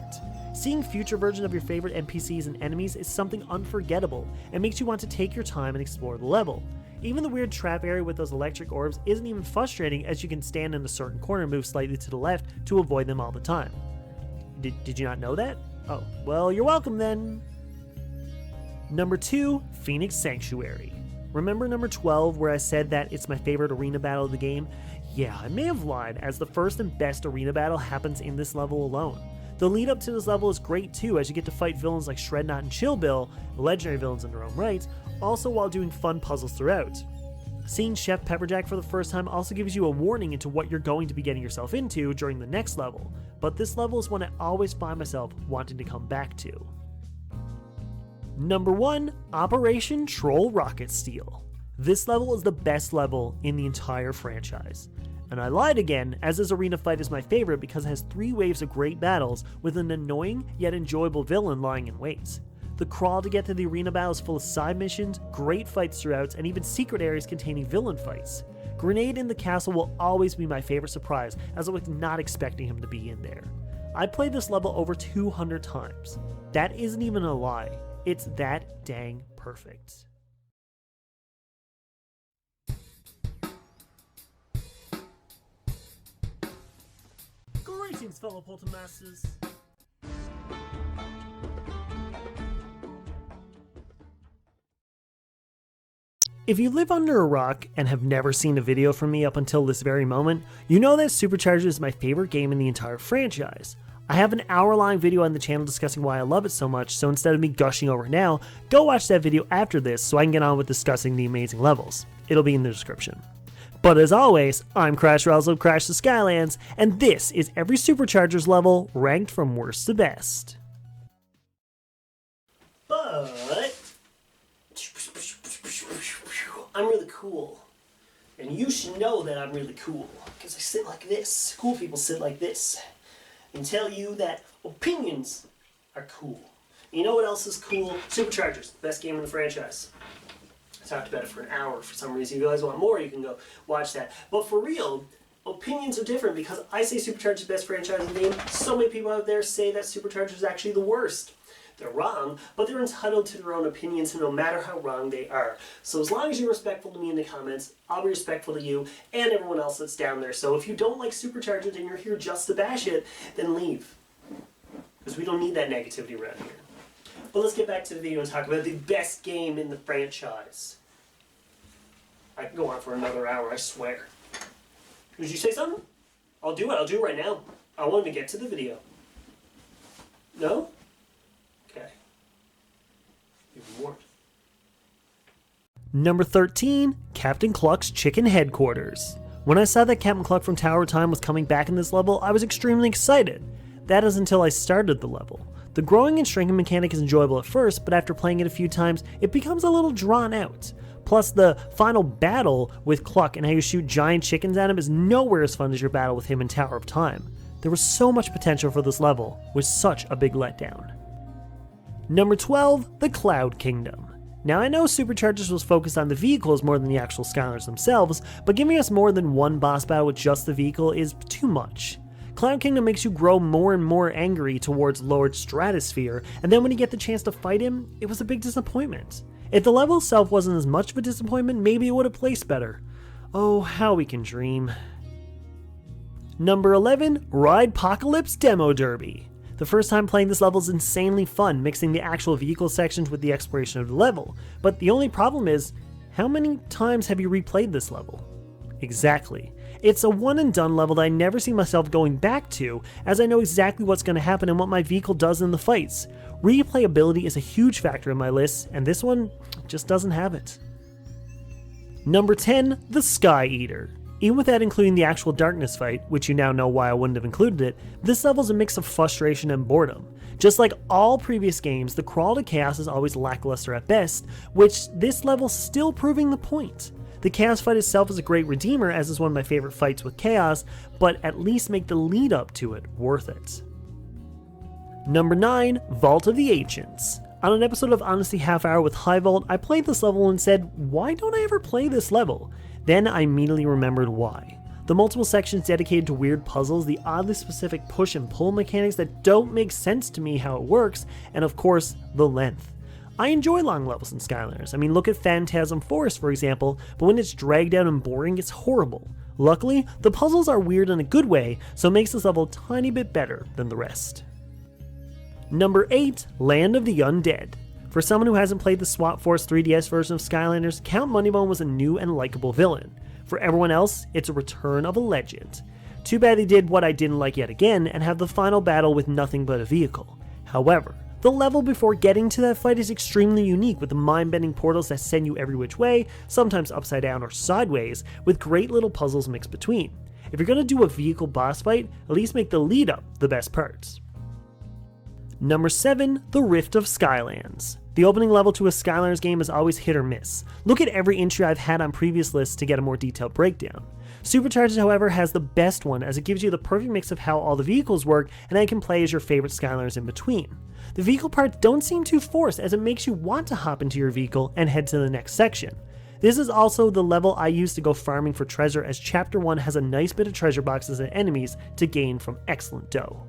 Seeing future versions of your favorite NPCs and enemies is something unforgettable, and makes you want to take your time and explore the level. Even the weird trap area with those electric orbs isn't even frustrating, as you can stand in a certain corner and move slightly to the left to avoid them all the time. Did you not know that? Oh, well, you're welcome then. Number 2, Phoenix Sanctuary. Remember number 12 where I said that it's my favorite arena battle of the game? Yeah, I may have lied, as the first and best arena battle happens in this level alone. The lead up to this level is great too, as you get to fight villains like Shredknot and Chill Bill, legendary villains in their own right, also while doing fun puzzles throughout. Seeing Chef Pepperjack for the first time also gives you a warning into what you're going to be getting yourself into during the next level, but this level is one I always find myself wanting to come back to. Number 1, Operation Troll Rocket Steel. This level is the best level in the entire franchise. And I lied again, as this arena fight is my favorite because it has 3 waves of great battles with an annoying yet enjoyable villain lying in wait. The crawl to get to the arena battle is full of side missions, great fights throughout, and even secret areas containing villain fights. Grenade in the castle will always be my favorite surprise, as I was not expecting him to be in there. I played this level over 200 times. That isn't even a lie. It's that dang perfect. Greetings, fellow Poltermasters. If you live under a rock and have never seen a video from me up until this very moment, you know that SuperChargers is my favorite game in the entire franchise. I have an hour-long video on the channel discussing why I love it so much, so instead of me gushing over it now, go watch that video after this so I can get on with discussing the amazing levels. It'll be in the description. But as always, I'm Rowsell of Crash the Skylands, and this is every SuperChargers level ranked from worst to best. But I'm really cool, and you should know that I'm really cool, because I sit like this. Cool people sit like this, and tell you that opinions are cool. You know what else is cool? SuperChargers, best game in the franchise. I talked about it for an hour. For some reason, if you guys want more, you can go watch that. But for real, opinions are different, because I say SuperChargers is the best franchise in the game. So many people out there say that SuperChargers is actually the worst. They're wrong, but they're entitled to their own opinions, and no matter how wrong they are. So as long as you're respectful to me in the comments, I'll be respectful to you and everyone else that's down there. So if you don't like SuperChargers and you're here just to bash it, then leave. Because we don't need that negativity around here. But let's get back to the video and talk about the best game in the franchise. I can go on for another hour, I swear. Did you say something? I'll do it right now. I wanted to get to the video. No? Okay. Even more. Number 13, Captain Cluck's Chicken Headquarters. When I saw that Captain Cluck from Tower of Time was coming back in this level, I was extremely excited. That is until I started the level. The growing and shrinking mechanic is enjoyable at first, but after playing it a few times, it becomes a little drawn out. Plus, the final battle with Cluck and how you shoot giant chickens at him is nowhere as fun as your battle with him in Tower of Time. There was so much potential for this level, with such a big letdown. Number 12, the Cloud Kingdom. Now I know SuperChargers was focused on the vehicles more than the actual Skylanders themselves, but giving us more than one boss battle with just the vehicle is too much. Cloud Kingdom makes you grow more and more angry towards Lord Stratosphere, and then when you get the chance to fight him, it was a big disappointment. If the level itself wasn't as much of a disappointment, maybe it would have placed better. Oh, how we can dream. Number 11, Ridepocalypse Demo Derby. The first time playing this level is insanely fun, mixing the actual vehicle sections with the exploration of the level. But the only problem is, how many times have you replayed this level? Exactly. It's a one and done level that I never see myself going back to, as I know exactly what's going to happen and what my vehicle does in the fights. Replayability is a huge factor in my list, and this one just doesn't have it. Number 10, the Sky Eater. Even without including the actual darkness fight, which you now know why I wouldn't have included it, this level is a mix of frustration and boredom. Just like all previous games, the crawl to chaos is always lackluster at best, which this level's still proving the point. The chaos fight itself is a great redeemer, as is one of my favorite fights with chaos, but at least make the lead up to it worth it. Number 9, Vault of the Ancients. On an episode of Honesty Half Hour with High Vault, I played this level and said, why don't I ever play this level? Then I immediately remembered why. The multiple sections dedicated to weird puzzles, the oddly specific push and pull mechanics that don't make sense to me how it works, and of course, the length. I enjoy long levels in Skylanders. I mean, look at Phantasm Forest for example, but when it's dragged out and boring, it's horrible. Luckily, the puzzles are weird in a good way, so it makes this level a tiny bit better than the rest. Number 8, Land of the Undead. For someone who hasn't played the Swap Force 3DS version of Skylanders, Count Moneybone was a new and likable villain. For everyone else, it's a return of a legend. Too bad they did what I didn't like yet again and have the final battle with nothing but a vehicle. However, the level before getting to that fight is extremely unique, with the mind-bending portals that send you every which way, sometimes upside down or sideways, with great little puzzles mixed between. If you're going to do a vehicle boss fight, at least make the lead up the best parts. Number 7, The Rift of Skylands. The opening level to a Skylanders game is always hit or miss. Look at every entry I've had on previous lists to get a more detailed breakdown. SuperChargers, however, has the best one, as it gives you the perfect mix of how all the vehicles work and how you can play as your favorite Skylanders in between. The vehicle parts don't seem too forced, as it makes you want to hop into your vehicle and head to the next section. This is also the level I use to go farming for treasure, as Chapter 1 has a nice bit of treasure boxes and enemies to gain from excellent dough.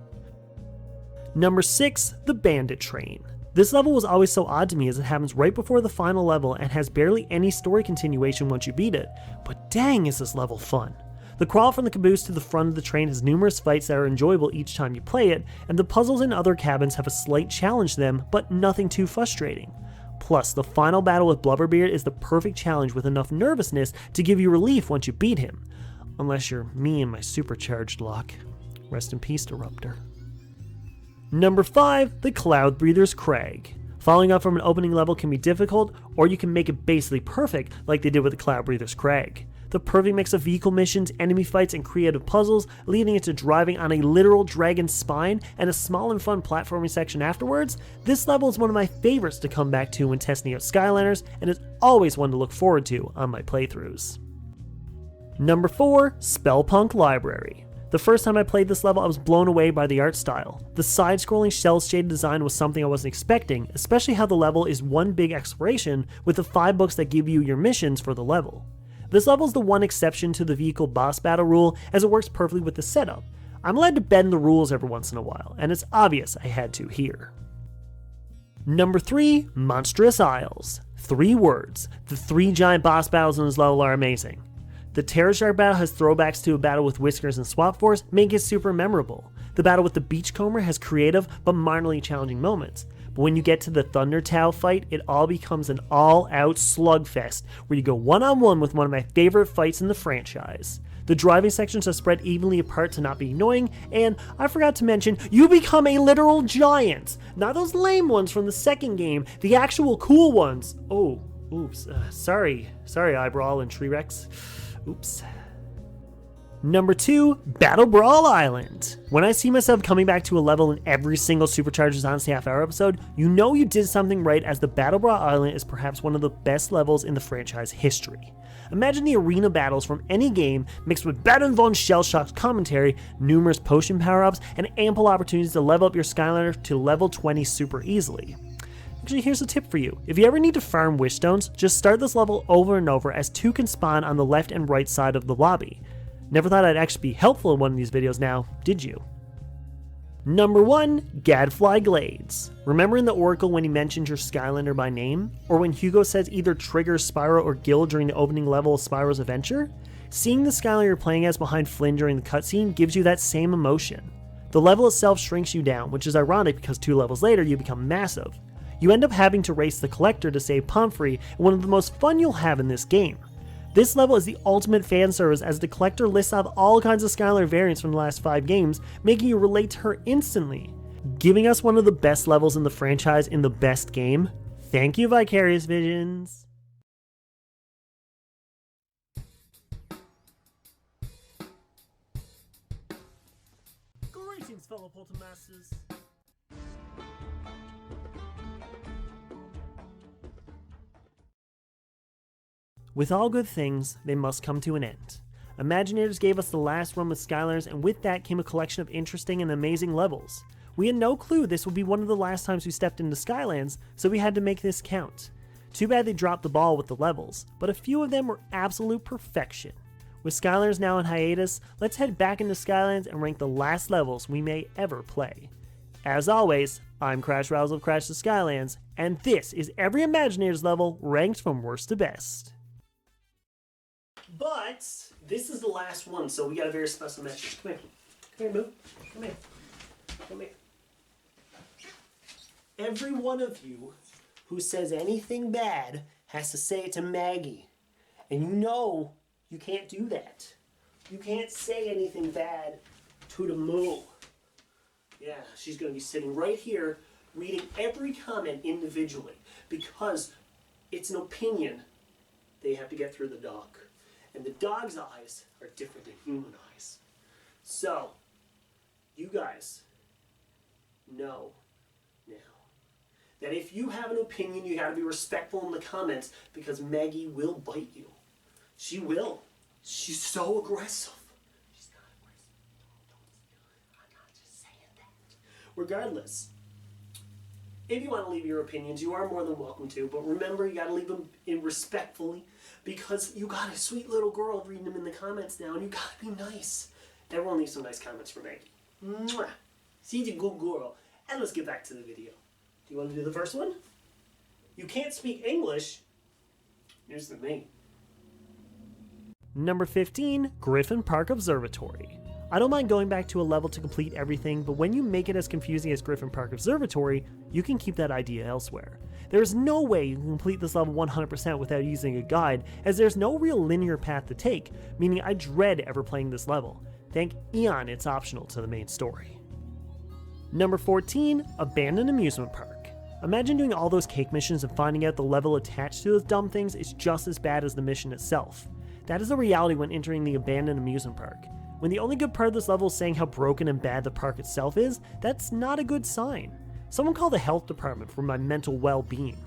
Number 6, The Bandit Train. This level was always so odd to me, as it happens right before the final level and has barely any story continuation once you beat it, but dang is this level fun. The crawl from the caboose to the front of the train has numerous fights that are enjoyable each time you play it, and the puzzles in other cabins have a slight challenge to them, but nothing too frustrating. Plus, the final battle with Blubberbeard is the perfect challenge with enough nervousness to give you relief once you beat him. Unless you're me and my supercharged luck. Rest in peace, Disruptor. Number 5, The Cloud Breather's Crag. Following up from an opening level can be difficult, or you can make it basically perfect like they did with the Cloud Breather's Crag. The perfect mix of vehicle missions, enemy fights, and creative puzzles, leading into driving on a literal dragon's spine and a small and fun platforming section afterwards, this level is one of my favorites to come back to when testing out Skylanders, and is always one to look forward to on my playthroughs. Number 4, Spellpunk Library. The first time I played this level, I was blown away by the art style. The side-scrolling shell-shaded design was something I wasn't expecting, especially how the level is one big exploration with the 5 books that give you your missions for the level. This level is the one exception to the vehicle boss battle rule, as it works perfectly with the setup. I'm allowed to bend the rules every once in a while, and it's obvious I had to here. Number 3, Monstrous Isles. 3 words. The 3 giant boss battles in this level are amazing. The Terror Shark battle has throwbacks to a battle with Whiskers and Swap Force, making it super memorable. The battle with the Beachcomber has creative but minorly challenging moments. But when you get to the Thunder Tao fight, it all becomes an all-out slugfest, where you go one-on-one with one of my favorite fights in the franchise. The driving sections are spread evenly apart to not be annoying, and I forgot to mention, you become a literal giant! Not those lame ones from the second game, the actual cool ones. Oh, oops, sorry Eyebrow and T-Rex. Oops. Number 2, Battle Brawl Island. When I see myself coming back to a level in every single SuperChargers Honesty Half Hour episode, you know you did something right, as the Battle Brawl Island is perhaps one of the best levels in the franchise history. Imagine the arena battles from any game mixed with Baden von Shellshock's commentary, numerous potion power-ups, and ample opportunities to level up your Skylander to level 20 super easily. Actually, here's a tip for you. If you ever need to farm wish stones, just start this level over and over, as 2 can spawn on the left and right side of the lobby. Never thought I'd actually be helpful in one of these videos now, did you? Number 1, Gadfly Glades. Remember in the Oracle when he mentions your Skylander by name? Or when Hugo says either trigger Spyro or Gil during the opening level of Spyro's adventure? Seeing the Skylander you're playing as behind Flynn during the cutscene gives you that same emotion. The level itself shrinks you down, which is ironic because 2 levels later you become massive. You end up having to race the Collector to save Pomfrey, one of the most fun you'll have in this game. This level is the ultimate fan service, as the Collector lists off all kinds of Skylander variants from the last 5 games, making you relate to her instantly. Giving us one of the best levels in the franchise in the best game. Thank you, Vicarious Visions. Greetings, fellow Poltermasters. With all good things, they must come to an end. Imaginators gave us the last run with Skylanders, and with that came a collection of interesting and amazing levels. We had no clue this would be one of the last times we stepped into Skylands, so we had to make this count. Too bad they dropped the ball with the levels, but a few of them were absolute perfection. With Skylanders now on hiatus, let's head back into Skylands and rank the last levels we may ever play. As always, I'm Crash Rowsell of Crash the Skylands, and this is every Imaginators level ranked from worst to best. But this is the last one, so we got a very special message. Come here. Come here, Boo. Come here. Come here. Every one of you who says anything bad has to say it to Maggie. And you know you can't do that. You can't say anything bad to the moo. Yeah, she's going to be sitting right here reading every comment individually because it's an opinion they have to get through the dog. And the dog's eyes are different than human eyes. So, you guys know now that if you have an opinion, you got to be respectful in the comments because Maggie will bite you. She will. She's so aggressive. She's not aggressive. I'm not just saying that. Regardless, if you want to leave your opinions, you are more than welcome to. But remember, you got to leave them in respectfully because you got a sweet little girl reading them in the comments now, and you got to be nice. Everyone leave some nice comments for Maggie. Mwah. She's a good girl. And let's get back to the video. Do you want to do the first one? You can't speak English. Here's the name. Number 15, Griffin Park Observatory. I don't mind going back to a level to complete everything, but when you make it as confusing as Griffin Park Observatory, you can keep that idea elsewhere. There is no way you can complete this level 100% without using a guide, as there's no real linear path to take, meaning I dread ever playing this level. Thank Eon it's optional to the main story. Number 14, Abandoned Amusement Park. Imagine doing all those cake missions and finding out the level attached to those dumb things is just as bad as the mission itself. That is the reality when entering the abandoned amusement park. When the only good part of this level is saying how broken and bad the park itself is, that's not a good sign. Someone call the health department for my mental well-being.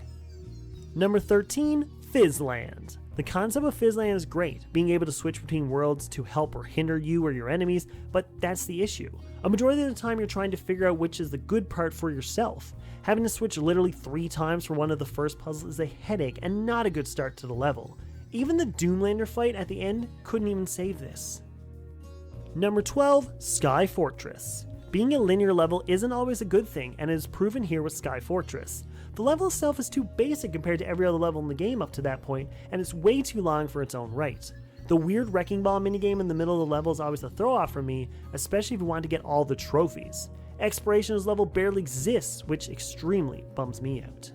Number 13, Fizzland. The concept of Fizzland is great, being able to switch between worlds to help or hinder you or your enemies, but that's the issue. A majority of the time you're trying to figure out which is the good part for yourself. Having to switch literally 3 times for one of the first puzzles is a headache and not a good start to the level. Even the Doomlander fight at the end couldn't even save this. Number 12, Sky Fortress. Being a linear level isn't always a good thing, and it is proven here with Sky Fortress. The level itself is too basic compared to every other level in the game up to that point, and it's way too long for its own right. The weird Wrecking Ball minigame in the middle of the level is always a throw-off for me, especially if you want to get all the trophies. Exploration of this level barely exists, which extremely bums me out.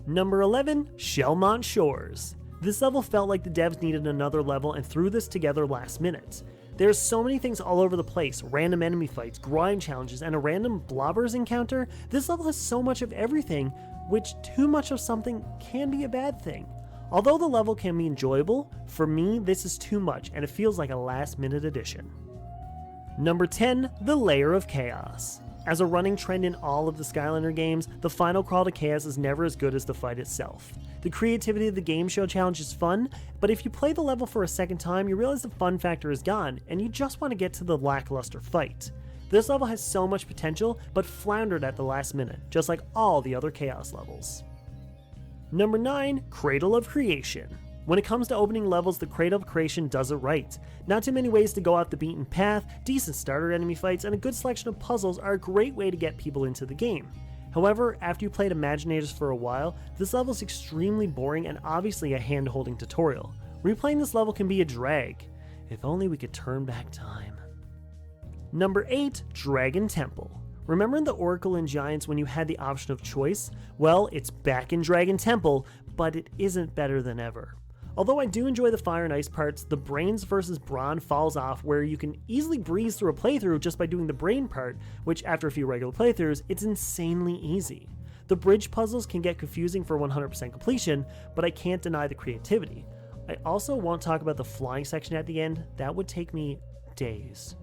Number 11, Shellmont Shores. This level felt like the devs needed another level and threw this together last minute. There's so many things all over the place, random enemy fights, grind challenges, and a random blobbers encounter. This level has so much of everything, which too much of something can be a bad thing. Although the level can be enjoyable, for me this is too much and it feels like a last minute addition. Number 10, The Lair of Chaos. As a running trend in all of the Skylander games, the final crawl to chaos is never as good as the fight itself. The creativity of the game show challenge is fun, but if you play the level for a second time, you realize the fun factor is gone, and you just want to get to the lackluster fight. This level has so much potential, but floundered at the last minute, just like all the other Chaos levels. Number 9, Cradle of Creation. When it comes to opening levels, the Cradle of Creation does it right. Not too many ways to go off the beaten path, decent starter enemy fights, and a good selection of puzzles are a great way to get people into the game. However, after you played Imaginators for a while, this level is extremely boring and obviously a hand-holding tutorial. Replaying this level can be a drag. If only we could turn back time. Number 8, Dragon Temple. Remember in the Oracle and Giants when you had the option of choice? Well, it's back in Dragon Temple, but it isn't better than ever. Although I do enjoy the fire and ice parts, the brains versus brawn falls off where you can easily breeze through a playthrough just by doing the brain part, which after a few regular playthroughs, it's insanely easy. The bridge puzzles can get confusing for 100% completion, but I can't deny the creativity. I also won't talk about the flying section at the end, that would take me days.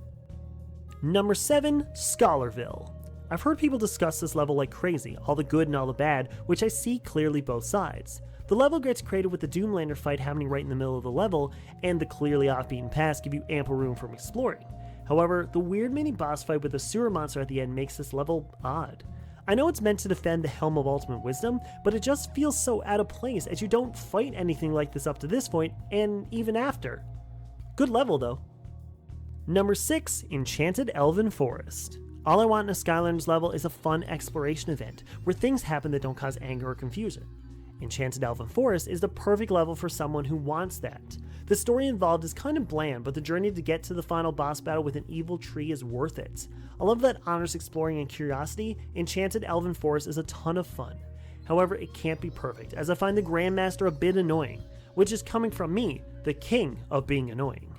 Number 7, Scholarville. I've heard people discuss this level like crazy, all the good and all the bad, which I see clearly both sides. The level gets created with the Doomlander fight happening right in the middle of the level, and the clearly off-beaten paths give you ample room for exploring. However, the weird mini-boss fight with the sewer monster at the end makes this level odd. I know it's meant to defend the Helm of Ultimate Wisdom, but it just feels so out of place as you don't fight anything like this up to this point, and even after. Good level though. Number 6, Enchanted Elven Forest. All I want in a Skylanders level is a fun exploration event, where things happen that don't cause anger or confusion. Enchanted Elven Forest is the perfect level for someone who wants that. The story involved is kind of bland, but the journey to get to the final boss battle with an evil tree is worth it. I love that honors exploring and curiosity. Enchanted Elven Forest is a ton of fun. However, it can't be perfect, as I find the Grandmaster a bit annoying, which is coming from me, the king of being annoying.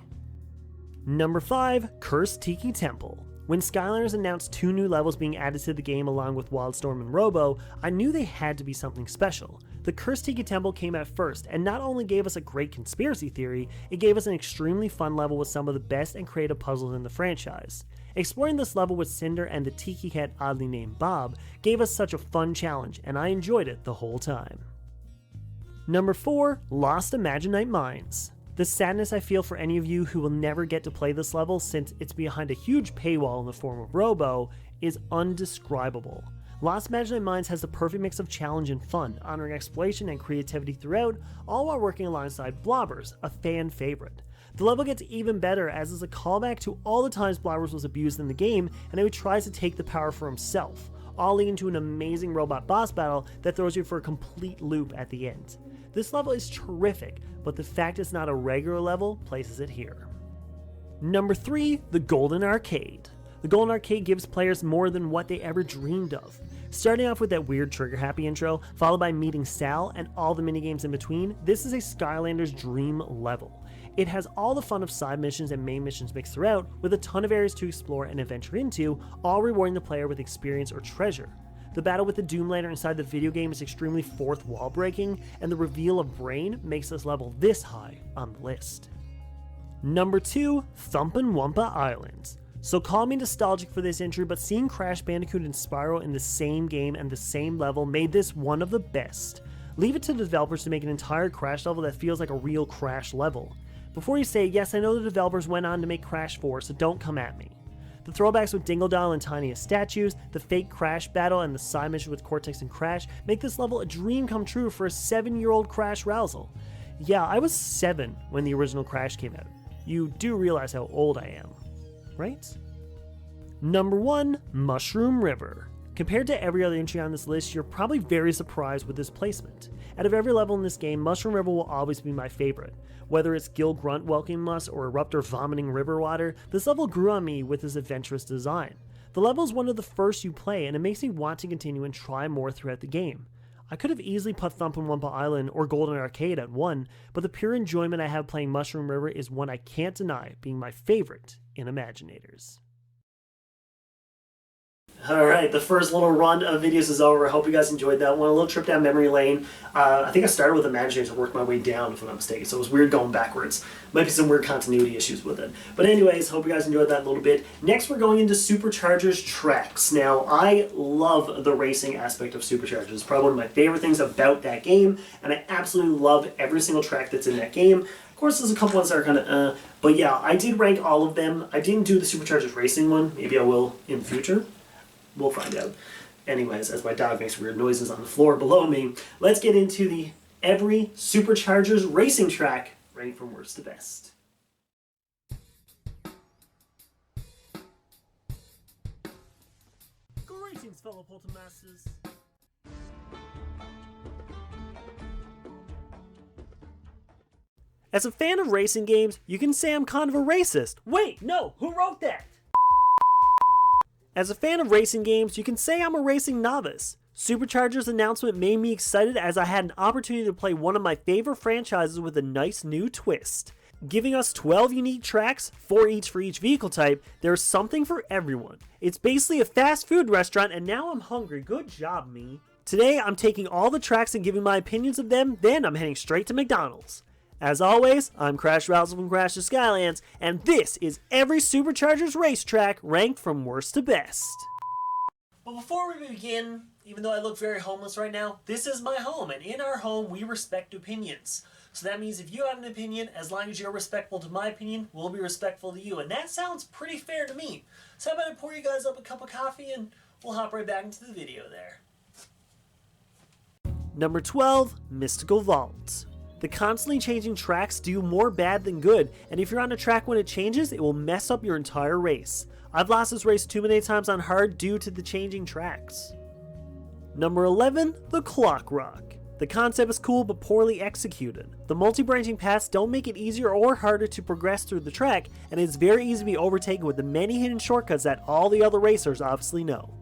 Number 5, Cursed Tiki Temple. When Skylanders announced 2 new levels being added to the game along with Wildstorm and Robo, I knew they had to be something special. The Cursed Tiki Temple came out first, and not only gave us a great conspiracy theory, it gave us an extremely fun level with some of the best and creative puzzles in the franchise. Exploring this level with Cinder and the Tiki Cat oddly named Bob gave us such a fun challenge, and I enjoyed it the whole time. Number 4, Lost Imaginite Mines. The sadness I feel for any of you who will never get to play this level since it's behind a huge paywall in the form of Robo is undescribable. Lost Imaginite Mines has the perfect mix of challenge and fun, honoring exploration and creativity throughout, all while working alongside Blobbers, a fan favorite. The level gets even better as it's a callback to all the times Blobbers was abused in the game and how he tries to take the power for himself, all leading to an amazing robot boss battle that throws you for a complete loop at the end. This level is terrific, but the fact it's not a regular level places it here. Number 3, the Golden Arcade. The Golden Arcade gives players more than what they ever dreamed of. Starting off with that weird trigger-happy intro, followed by meeting Sal and all the minigames in between, this is a Skylanders dream level. It has all the fun of side missions and main missions mixed throughout, with a ton of areas to explore and adventure into, all rewarding the player with experience or treasure. The battle with the Doomlander inside the video game is extremely fourth wall breaking, and the reveal of Brain makes this level this high on the list. Number 2, Thumpin' Wumpa Island. So call me nostalgic for this entry, but seeing Crash Bandicoot and Spyro in the same game and the same level made this one of the best. Leave it to the developers to make an entire Crash level that feels like a real Crash level. Before you say, yes, I know the developers went on to make Crash 4, so don't come at me. The throwbacks with Dingle Dial and Tiny as statues, the fake Crash battle, and the side mission with Cortex and Crash make this level a dream come true for a 7-year-old Crash Rowsell. Yeah, I was 7 when the original Crash came out. You do realize how old I am, right? Number 1, Mushroom River. Compared to every other entry on this list, you're probably very surprised with this placement. Out of every level in this game, Mushroom River will always be my favorite. Whether it's Gil Grunt welcoming us or Eruptor vomiting river water, this level grew on me with its adventurous design. The level is one of the first you play, and it makes me want to continue and try more throughout the game. I could have easily put Thumpin' Wumpa Island or Golden Arcade at 1, but the pure enjoyment I have playing Mushroom River is one I can't deny being my favorite in Imaginators. Alright, the first little run of videos is over. I hope you guys enjoyed that one. A little trip down memory lane. I think I started with Imaginators and worked my way down, if I'm not mistaken, so it was weird going backwards. Might be some weird continuity issues with it. But anyways, hope you guys enjoyed that a little bit. Next, we're going into SuperChargers tracks. Now, I love the racing aspect of SuperChargers. It's probably one of my favorite things about that game, and I absolutely love every single track that's in that game. Of course, there's a couple ones that are kind of but yeah, I did rank all of them. I didn't do the SuperChargers racing one. Maybe I will in the future. We'll find out. Anyways, as my dog makes weird noises on the floor below me, let's get into the every SuperChargers racing track, ranked from worst to best. Greetings, fellow Poltermasters. As a fan of racing games, you can say I'm kind of a racist. Wait, no, who wrote that? As a fan of racing games, you can say I'm a racing novice. SuperChargers' announcement made me excited as I had an opportunity to play one of my favorite franchises with a nice new twist. Giving us 12 unique tracks, 4 each for each vehicle type, there's something for everyone. It's basically a fast food restaurant, and now I'm hungry. Good job, me. Today, I'm taking all the tracks and giving my opinions of them, then I'm heading straight to McDonald's. As always, I'm Crash Rowsell from Crash to Skylands, and this is every SuperChargers racetrack ranked from worst to best. But before we begin, even though I look very homeless right now, this is my home, and in our home, we respect opinions. So that means if you have an opinion, as long as you're respectful to my opinion, we'll be respectful to you. And that sounds pretty fair to me. So how about I pour you guys up a cup of coffee, and we'll hop right back into the video there. Number 12, Mystical Vault. The constantly changing tracks do more bad than good, and if you're on a track when it changes, it will mess up your entire race. I've lost this race too many times on hard due to the changing tracks. Number 11, the Clock Rock. The concept is cool but poorly executed. The multi-branching paths don't make it easier or harder to progress through the track, and it's very easy to be overtaken with the many hidden shortcuts that all the other racers obviously know.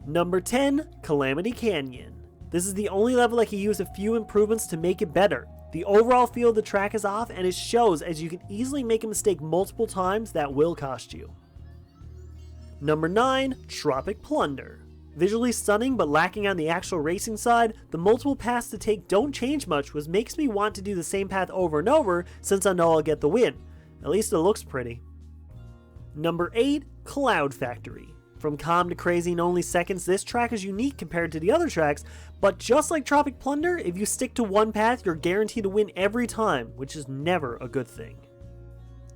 Number 10, Calamity Canyon. This is the only level that can use a few improvements to make it better. The overall feel of the track is off, and it shows, as you can easily make a mistake multiple times that will cost you. Number 9, Tropic Plunder. Visually stunning but lacking on the actual racing side, the multiple paths to take don't change much, which makes me want to do the same path over and over since I know I'll get the win. At least it looks pretty. Number 8, Cloud Factory. From calm to crazy in only seconds, this track is unique compared to the other tracks, but just like Tropic Plunder, if you stick to one path, you're guaranteed to win every time, which is never a good thing.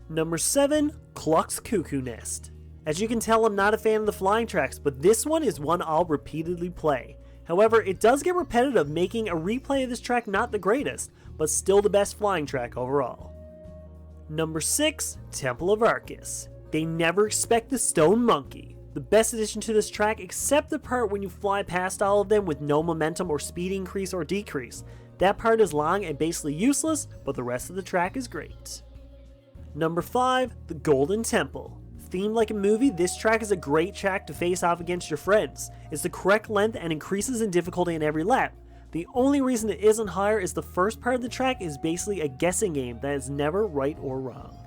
Number 7, Cluck's Cuckoo Nest. As you can tell, I'm not a fan of the flying tracks, but this one is one I'll repeatedly play. However, it does get repetitive, making a replay of this track not the greatest, but still the best flying track overall. Number 6, Temple of Arcus. They never expect the Stone Monkey. The best addition to this track, except the part when you fly past all of them with no momentum or speed increase or decrease. That part is long and basically useless, but the rest of the track is great. Number 5, the Golden Temple. Themed like a movie, this track is a great track to face off against your friends. It's the correct length and increases in difficulty in every lap. The only reason it isn't higher is the first part of the track is basically a guessing game that is never right or wrong.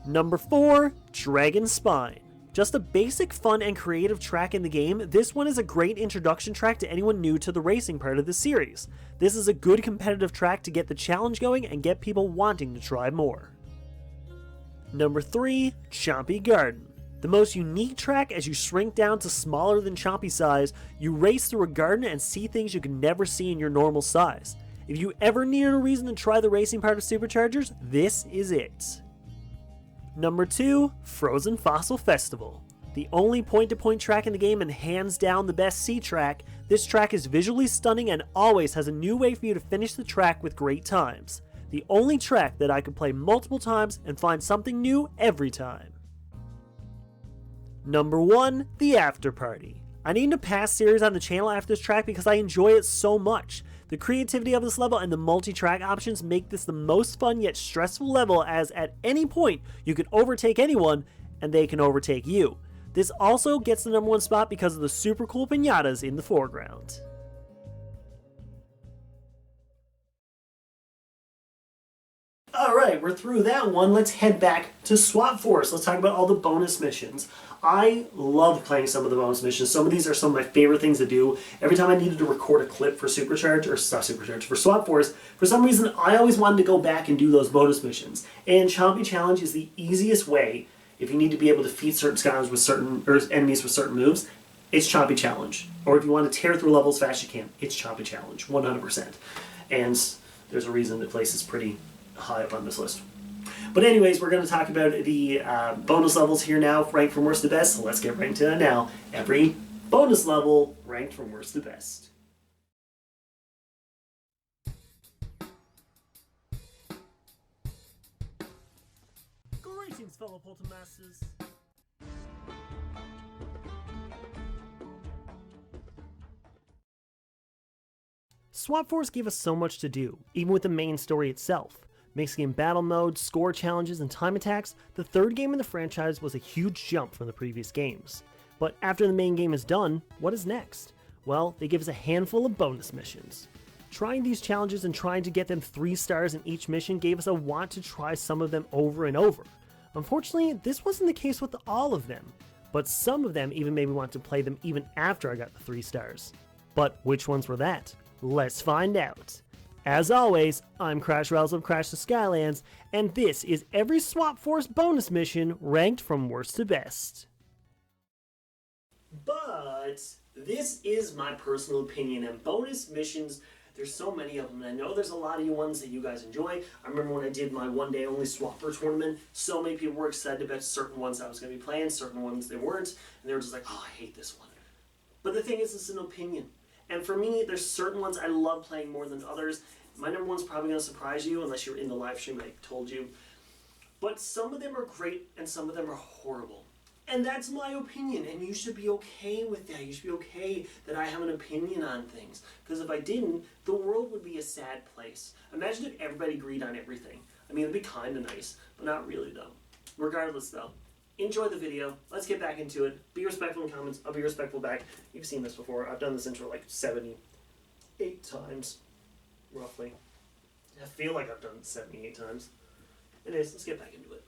Number 4, Dragon Spine. Just a basic, fun, and creative track in the game, this one is a great introduction track to anyone new to the racing part of the series. This is a good competitive track to get the challenge going and get people wanting to try more. Number 3, Chompy Garden. The most unique track, as you shrink down to smaller than Chompy size, you race through a garden and see things you can never see in your normal size. If you ever needed a reason to try the racing part of SuperChargers, this is it. Number 2, Frozen Fossil Festival. The only point-to-point track in the game and hands down the best sea track, this track is visually stunning and always has a new way for you to finish the track with great times. The only track that I could play multiple times and find something new every time. Number 1, The After Party. I named a past series on the channel after this track because I enjoy it so much. The creativity of this level and the multi-track options make this the most fun yet stressful level, as at any point you can overtake anyone and they can overtake you. This also gets the number 1 spot because of the super cool piñatas in the foreground. Alright, we're through that one. Let's head back to Swap Force. Let's talk about all the bonus missions. I love playing some of the bonus missions. Some of these are some of my favorite things to do. Every time I needed to record a clip for for Swap Force, for some reason I always wanted to go back and do those bonus missions. And Chompy Challenge is the easiest way, if you need to be able to defeat certain Skylanders with certain, or enemies with certain moves, it's Chompy Challenge. Or if you want to tear through levels as fast as you can, it's Chompy Challenge, 100%. And there's a reason the place is pretty high up on this list. But anyways, we're going to talk about the bonus levels here now, ranked from worst to best. So let's get right into that now. Every bonus level ranked from worst to best. Greetings, fellow Poltermasters. Swap Force gave us so much to do, even with the main story itself. Mixing in battle mode, score challenges, and time attacks, the third game in the franchise was a huge jump from the previous games. But after the main game is done, what is next? Well, they give us a handful of bonus missions. Trying these challenges and trying to get them 3 stars in each mission gave us a want to try some of them over and over. Unfortunately, this wasn't the case with all of them, but some of them even made me want to play them even after I got the 3 stars. But which ones were that? Let's find out. As always, I'm Crash Rowsell of Crash the Skylands, and this is every Swap Force bonus mission ranked from worst to best. But this is my personal opinion, and bonus missions, there's so many of them, and I know there's a lot of you ones that you guys enjoy. I remember when I did my one-day only Swapper tournament, so many people were excited about certain ones I was going to be playing, certain ones they weren't, and they were just like, oh, I hate this one. But the thing is, it's an opinion. And for me, there's certain ones I love playing more than others. My number one's probably going to surprise you, unless you're in the live stream I told you. But some of them are great, and some of them are horrible. And that's my opinion, and you should be okay with that. You should be okay that I have an opinion on things. Because if I didn't, the world would be a sad place. Imagine if everybody agreed on everything. I mean, it'd be kind of nice, but not really, though. Regardless, though, enjoy the video. Let's get back into it. Be respectful in comments. I'll be respectful back. You've seen this before. I've done this intro like 70 8 times, roughly. I feel like I've done it 78 times. Anyways, let's get back into it.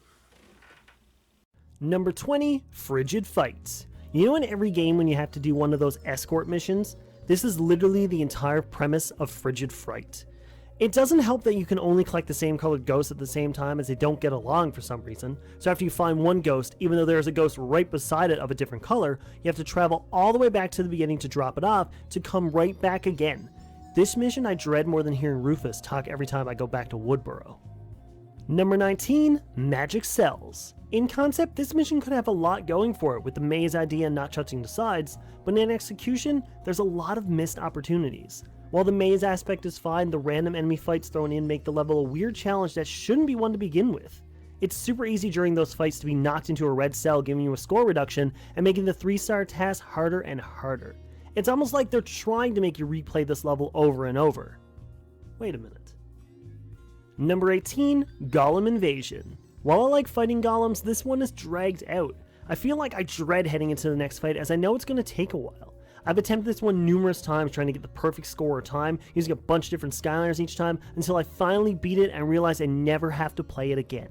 Number 20, Frigid Fights. You know in every game when you have to do one of those escort missions? This is literally the entire premise of Frigid Fright. It doesn't help that you can only collect the same colored ghosts at the same time as they don't get along for some reason. So after you find one ghost, even though there's a ghost right beside it of a different color, you have to travel all the way back to the beginning to drop it off to come right back again. This mission I dread more than hearing Rufus talk every time I go back to Woodboro. Number 19, Magic Cells. In concept, this mission could have a lot going for it with the maze idea not touching the sides, but in execution, there's a lot of missed opportunities. While the maze aspect is fine, the random enemy fights thrown in make the level a weird challenge that shouldn't be one to begin with. It's super easy during those fights to be knocked into a red cell, giving you a score reduction and making the 3-star task harder and harder. It's almost like they're trying to make you replay this level over and over. Wait a minute. Number 18, Golem Invasion. While I like fighting golems, this one is dragged out. I feel like I dread heading into the next fight as I know it's going to take a while. I've attempted this one numerous times trying to get the perfect score or time, using a bunch of different Skylanders each time, until I finally beat it and realized I never have to play it again.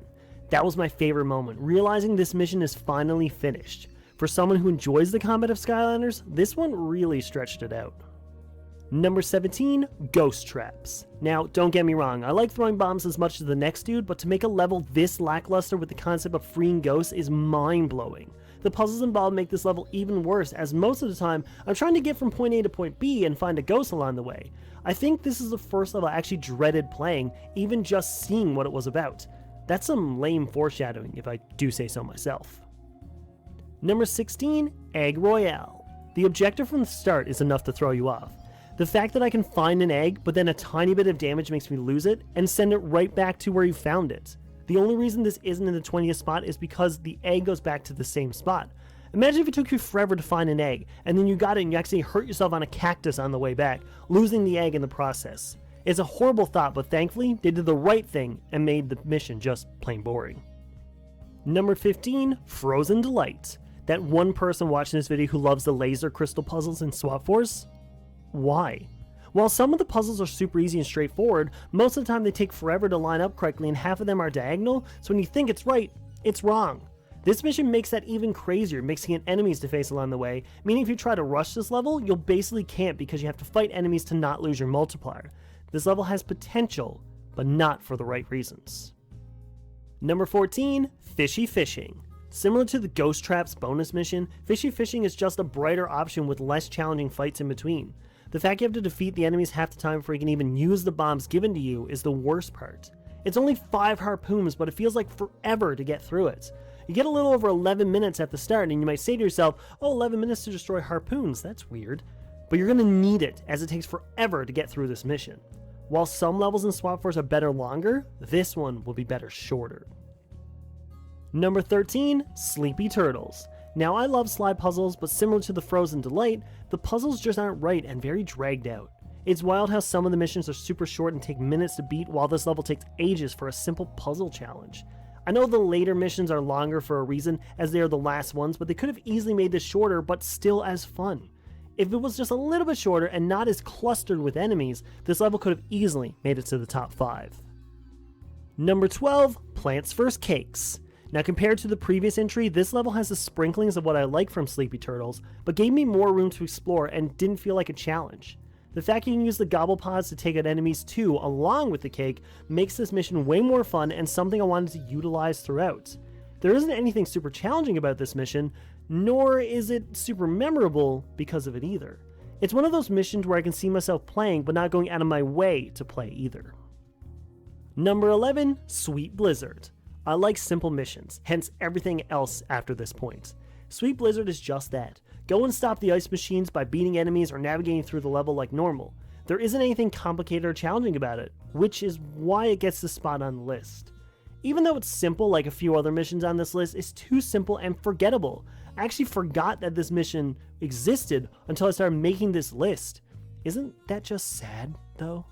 That was my favorite moment, realizing this mission is finally finished. For someone who enjoys the combat of Skylanders, this one really stretched it out. Number 17, Ghost Traps. Now, don't get me wrong, I like throwing bombs as much as the next dude, but to make a level this lackluster with the concept of freeing ghosts is mind-blowing. The puzzles involved make this level even worse, as most of the time, I'm trying to get from point A to point B and find a ghost along the way. I think this is the first level I actually dreaded playing, even just seeing what it was about. That's some lame foreshadowing, if I do say so myself. Number 16, Egg Royale. The objective from the start is enough to throw you off. The fact that I can find an egg, but then a tiny bit of damage makes me lose it, and send it right back to where you found it. The only reason this isn't in the 20th spot is because the egg goes back to the same spot. Imagine if it took you forever to find an egg, and then you got it and you actually hurt yourself on a cactus on the way back, losing the egg in the process. It's a horrible thought, but thankfully, they did the right thing and made the mission just plain boring. Number 15, Frozen Delight. That one person watching this video who loves the laser crystal puzzles in Swap Force? Why? While some of the puzzles are super easy and straightforward, most of the time they take forever to line up correctly and half of them are diagonal, so when you think it's right, it's wrong. This mission makes that even crazier, mixing in enemies to face along the way, meaning if you try to rush this level, you'll basically can't because you have to fight enemies to not lose your multiplier. This level has potential, but not for the right reasons. Number 14, Fishy Fishing. Similar to the Ghost Traps bonus mission, Fishy Fishing is just a brighter option with less challenging fights in between. The fact you have to defeat the enemies half the time before you can even use the bombs given to you is the worst part. It's only 5 harpoons, but it feels like forever to get through it. You get a little over 11 minutes at the start, and you might say to yourself, oh, 11 minutes to destroy harpoons, that's weird. But you're going to need it, as it takes forever to get through this mission. While some levels in Swap Force are better longer, this one will be better shorter. Number 13, Sleepy Turtles. Now I love slide puzzles, but similar to the Frozen Delight, the puzzles just aren't right and very dragged out. It's wild how some of the missions are super short and take minutes to beat, while this level takes ages for a simple puzzle challenge. I know the later missions are longer for a reason, as they are the last ones, but they could have easily made this shorter, but still as fun. If it was just a little bit shorter and not as clustered with enemies, this level could have easily made it to the top 5. Number 12, Plants vs. Cakes. Now compared to the previous entry, this level has the sprinklings of what I like from Sleepy Turtles, but gave me more room to explore and didn't feel like a challenge. The fact you can use the gobble pods to take out enemies too, along with the cake, makes this mission way more fun and something I wanted to utilize throughout. There isn't anything super challenging about this mission, nor is it super memorable because of it either. It's one of those missions where I can see myself playing but not going out of my way to play either. Number 11, Sweet Blizzard. I like simple missions, hence everything else after this point. Sweet Blizzard is just that. Go and stop the ice machines by beating enemies or navigating through the level like normal. There isn't anything complicated or challenging about it, which is why it gets the spot on the list. Even though it's simple like a few other missions on this list, it's too simple and forgettable. I actually forgot that this mission existed until I started making this list. Isn't that just sad, though?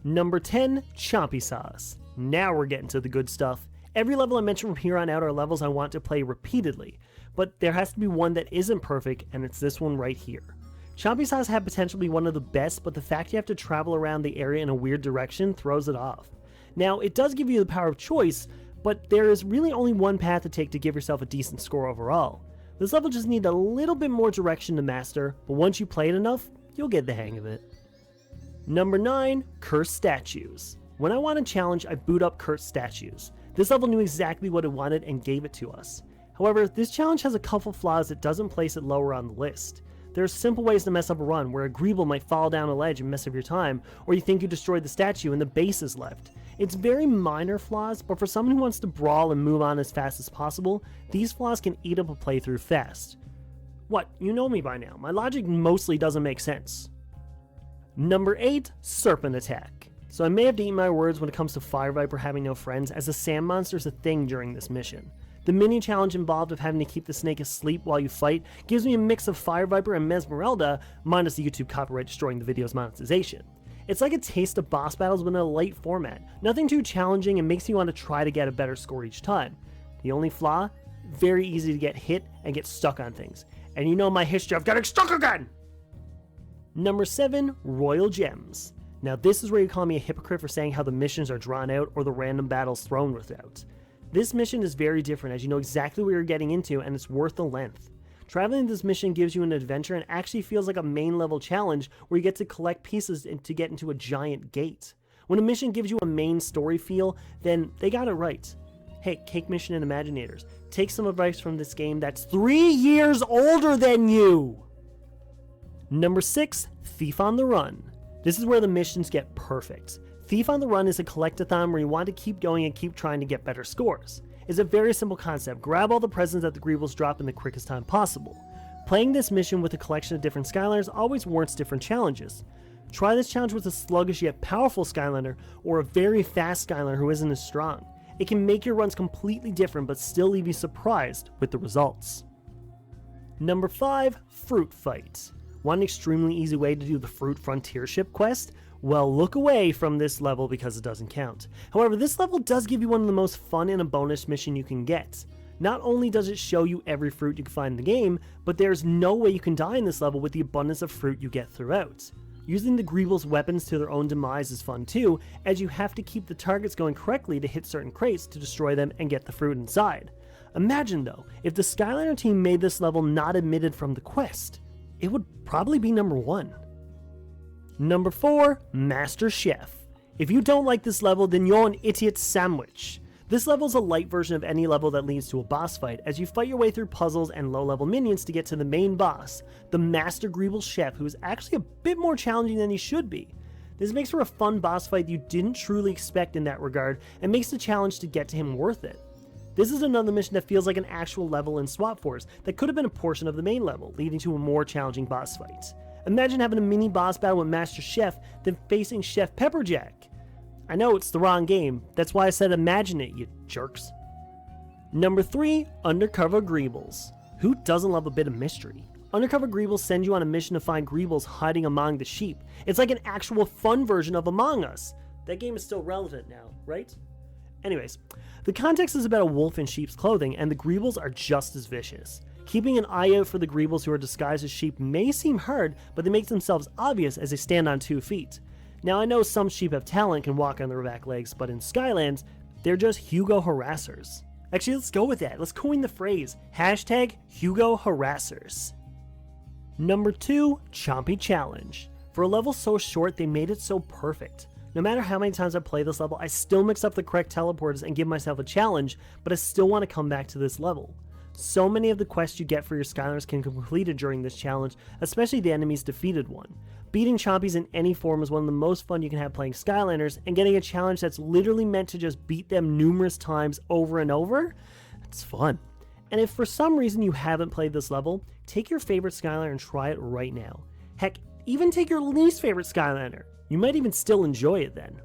Number 10, Chompy Sauce. Now we're getting to the good stuff. Every level I mention from here on out are levels I want to play repeatedly, but there has to be one that isn't perfect, and it's this one right here. Chompy Sauce had potential to be one of the best, but the fact you have to travel around the area in a weird direction throws it off. Now, it does give you the power of choice, but there is really only one path to take to give yourself a decent score overall. This level just needs a little bit more direction to master, but once you play it enough, you'll get the hang of it. Number 9, Cursed Statues. When I want a challenge, I boot up Cursed Statues. This level knew exactly what it wanted and gave it to us. However, this challenge has a couple flaws that doesn't place it lower on the list. There are simple ways to mess up a run, where a Greeble might fall down a ledge and mess up your time, or you think you destroyed the statue and the base is left. It's very minor flaws, but for someone who wants to brawl and move on as fast as possible, these flaws can eat up a playthrough fast. What? You know me by now. My logic mostly doesn't make sense. Number 8, Serpent Attack. So I may have to eat my words when it comes to Fire Viper having no friends, as the sand monster is a thing during this mission. The mini challenge involved of having to keep the snake asleep while you fight gives me a mix of Fire Viper and Mesmeralda, minus the YouTube copyright destroying the video's monetization. It's like a taste of boss battles but in a light format, nothing too challenging and makes you want to try to get a better score each time. The only flaw? Very easy to get hit and get stuck on things. And you know my history of getting stuck again! Number 7, Royal Gems. Now this is where you call me a hypocrite for saying how the missions are drawn out or the random battles thrown without. This mission is very different, as you know exactly what you're getting into and it's worth the length. Traveling this mission gives you an adventure and actually feels like a main level challenge where you get to collect pieces to get into a giant gate. When a mission gives you a main story feel, then they got it right. Hey, Cake Mission and Imaginators, take some advice from this game that's 3 years older than you! Number 6, Thief on the Run. This is where the missions get perfect. Thief on the Run is a collectathon where you want to keep going and keep trying to get better scores. It's a very simple concept. Grab all the presents that the Greebles drop in the quickest time possible. Playing this mission with a collection of different Skylanders always warrants different challenges. Try this challenge with a sluggish yet powerful Skylander or a very fast Skylander who isn't as strong. It can make your runs completely different but still leave you surprised with the results. Number 5, Fruit Fight. Want an extremely easy way to do the Fruit Frontier Ship quest? Well, look away from this level because it doesn't count. However, this level does give you one of the most fun and a bonus mission you can get. Not only does it show you every fruit you can find in the game, but there's no way you can die in this level with the abundance of fruit you get throughout. Using the Greebles' weapons to their own demise is fun too, as you have to keep the targets going correctly to hit certain crates to destroy them and get the fruit inside. Imagine though, if the Skylander team made this level not omitted from the quest. It would probably be number 1. Number 4, Master Chef. If you don't like this level, then you're an idiot sandwich. This level is a light version of any level that leads to a boss fight, as you fight your way through puzzles and low-level minions to get to the main boss, the Master Greeble Chef, who is actually a bit more challenging than he should be. This makes for a fun boss fight you didn't truly expect in that regard, and makes the challenge to get to him worth it. This is another mission that feels like an actual level in Swap Force that could have been a portion of the main level, leading to a more challenging boss fight. Imagine having a mini boss battle with Master Chef, then facing Chef Pepperjack. I know it's the wrong game, that's why I said imagine it, you jerks. Number 3, Undercover Greebles. Who doesn't love a bit of mystery? Undercover Greebles send you on a mission to find Greebles hiding among the sheep. It's like an actual fun version of Among Us. That game is still relevant now, right? Anyways, the context is about a wolf in sheep's clothing, and the Greebles are just as vicious. Keeping an eye out for the Greebles who are disguised as sheep may seem hard, but they make themselves obvious as they stand on 2 feet. Now I know some sheep have talent and can walk on their back legs, but in Skylands, they're just Hugo harassers. Actually, let's go with that. Let's coin the phrase, hashtag Hugo harassers. Number 2, Chompy Challenge. For a level so short, they made it so perfect. No matter how many times I play this level, I still mix up the correct teleporters and give myself a challenge, but I still want to come back to this level. So many of the quests you get for your Skylanders can be completed during this challenge, especially the enemy's defeated one. Beating Chompies in any form is one of the most fun you can have playing Skylanders, and getting a challenge that's literally meant to just beat them numerous times over and over, it's fun. And if for some reason you haven't played this level, take your favorite Skylander and try it right now. Heck, even take your least favorite Skylander. You might even still enjoy it then.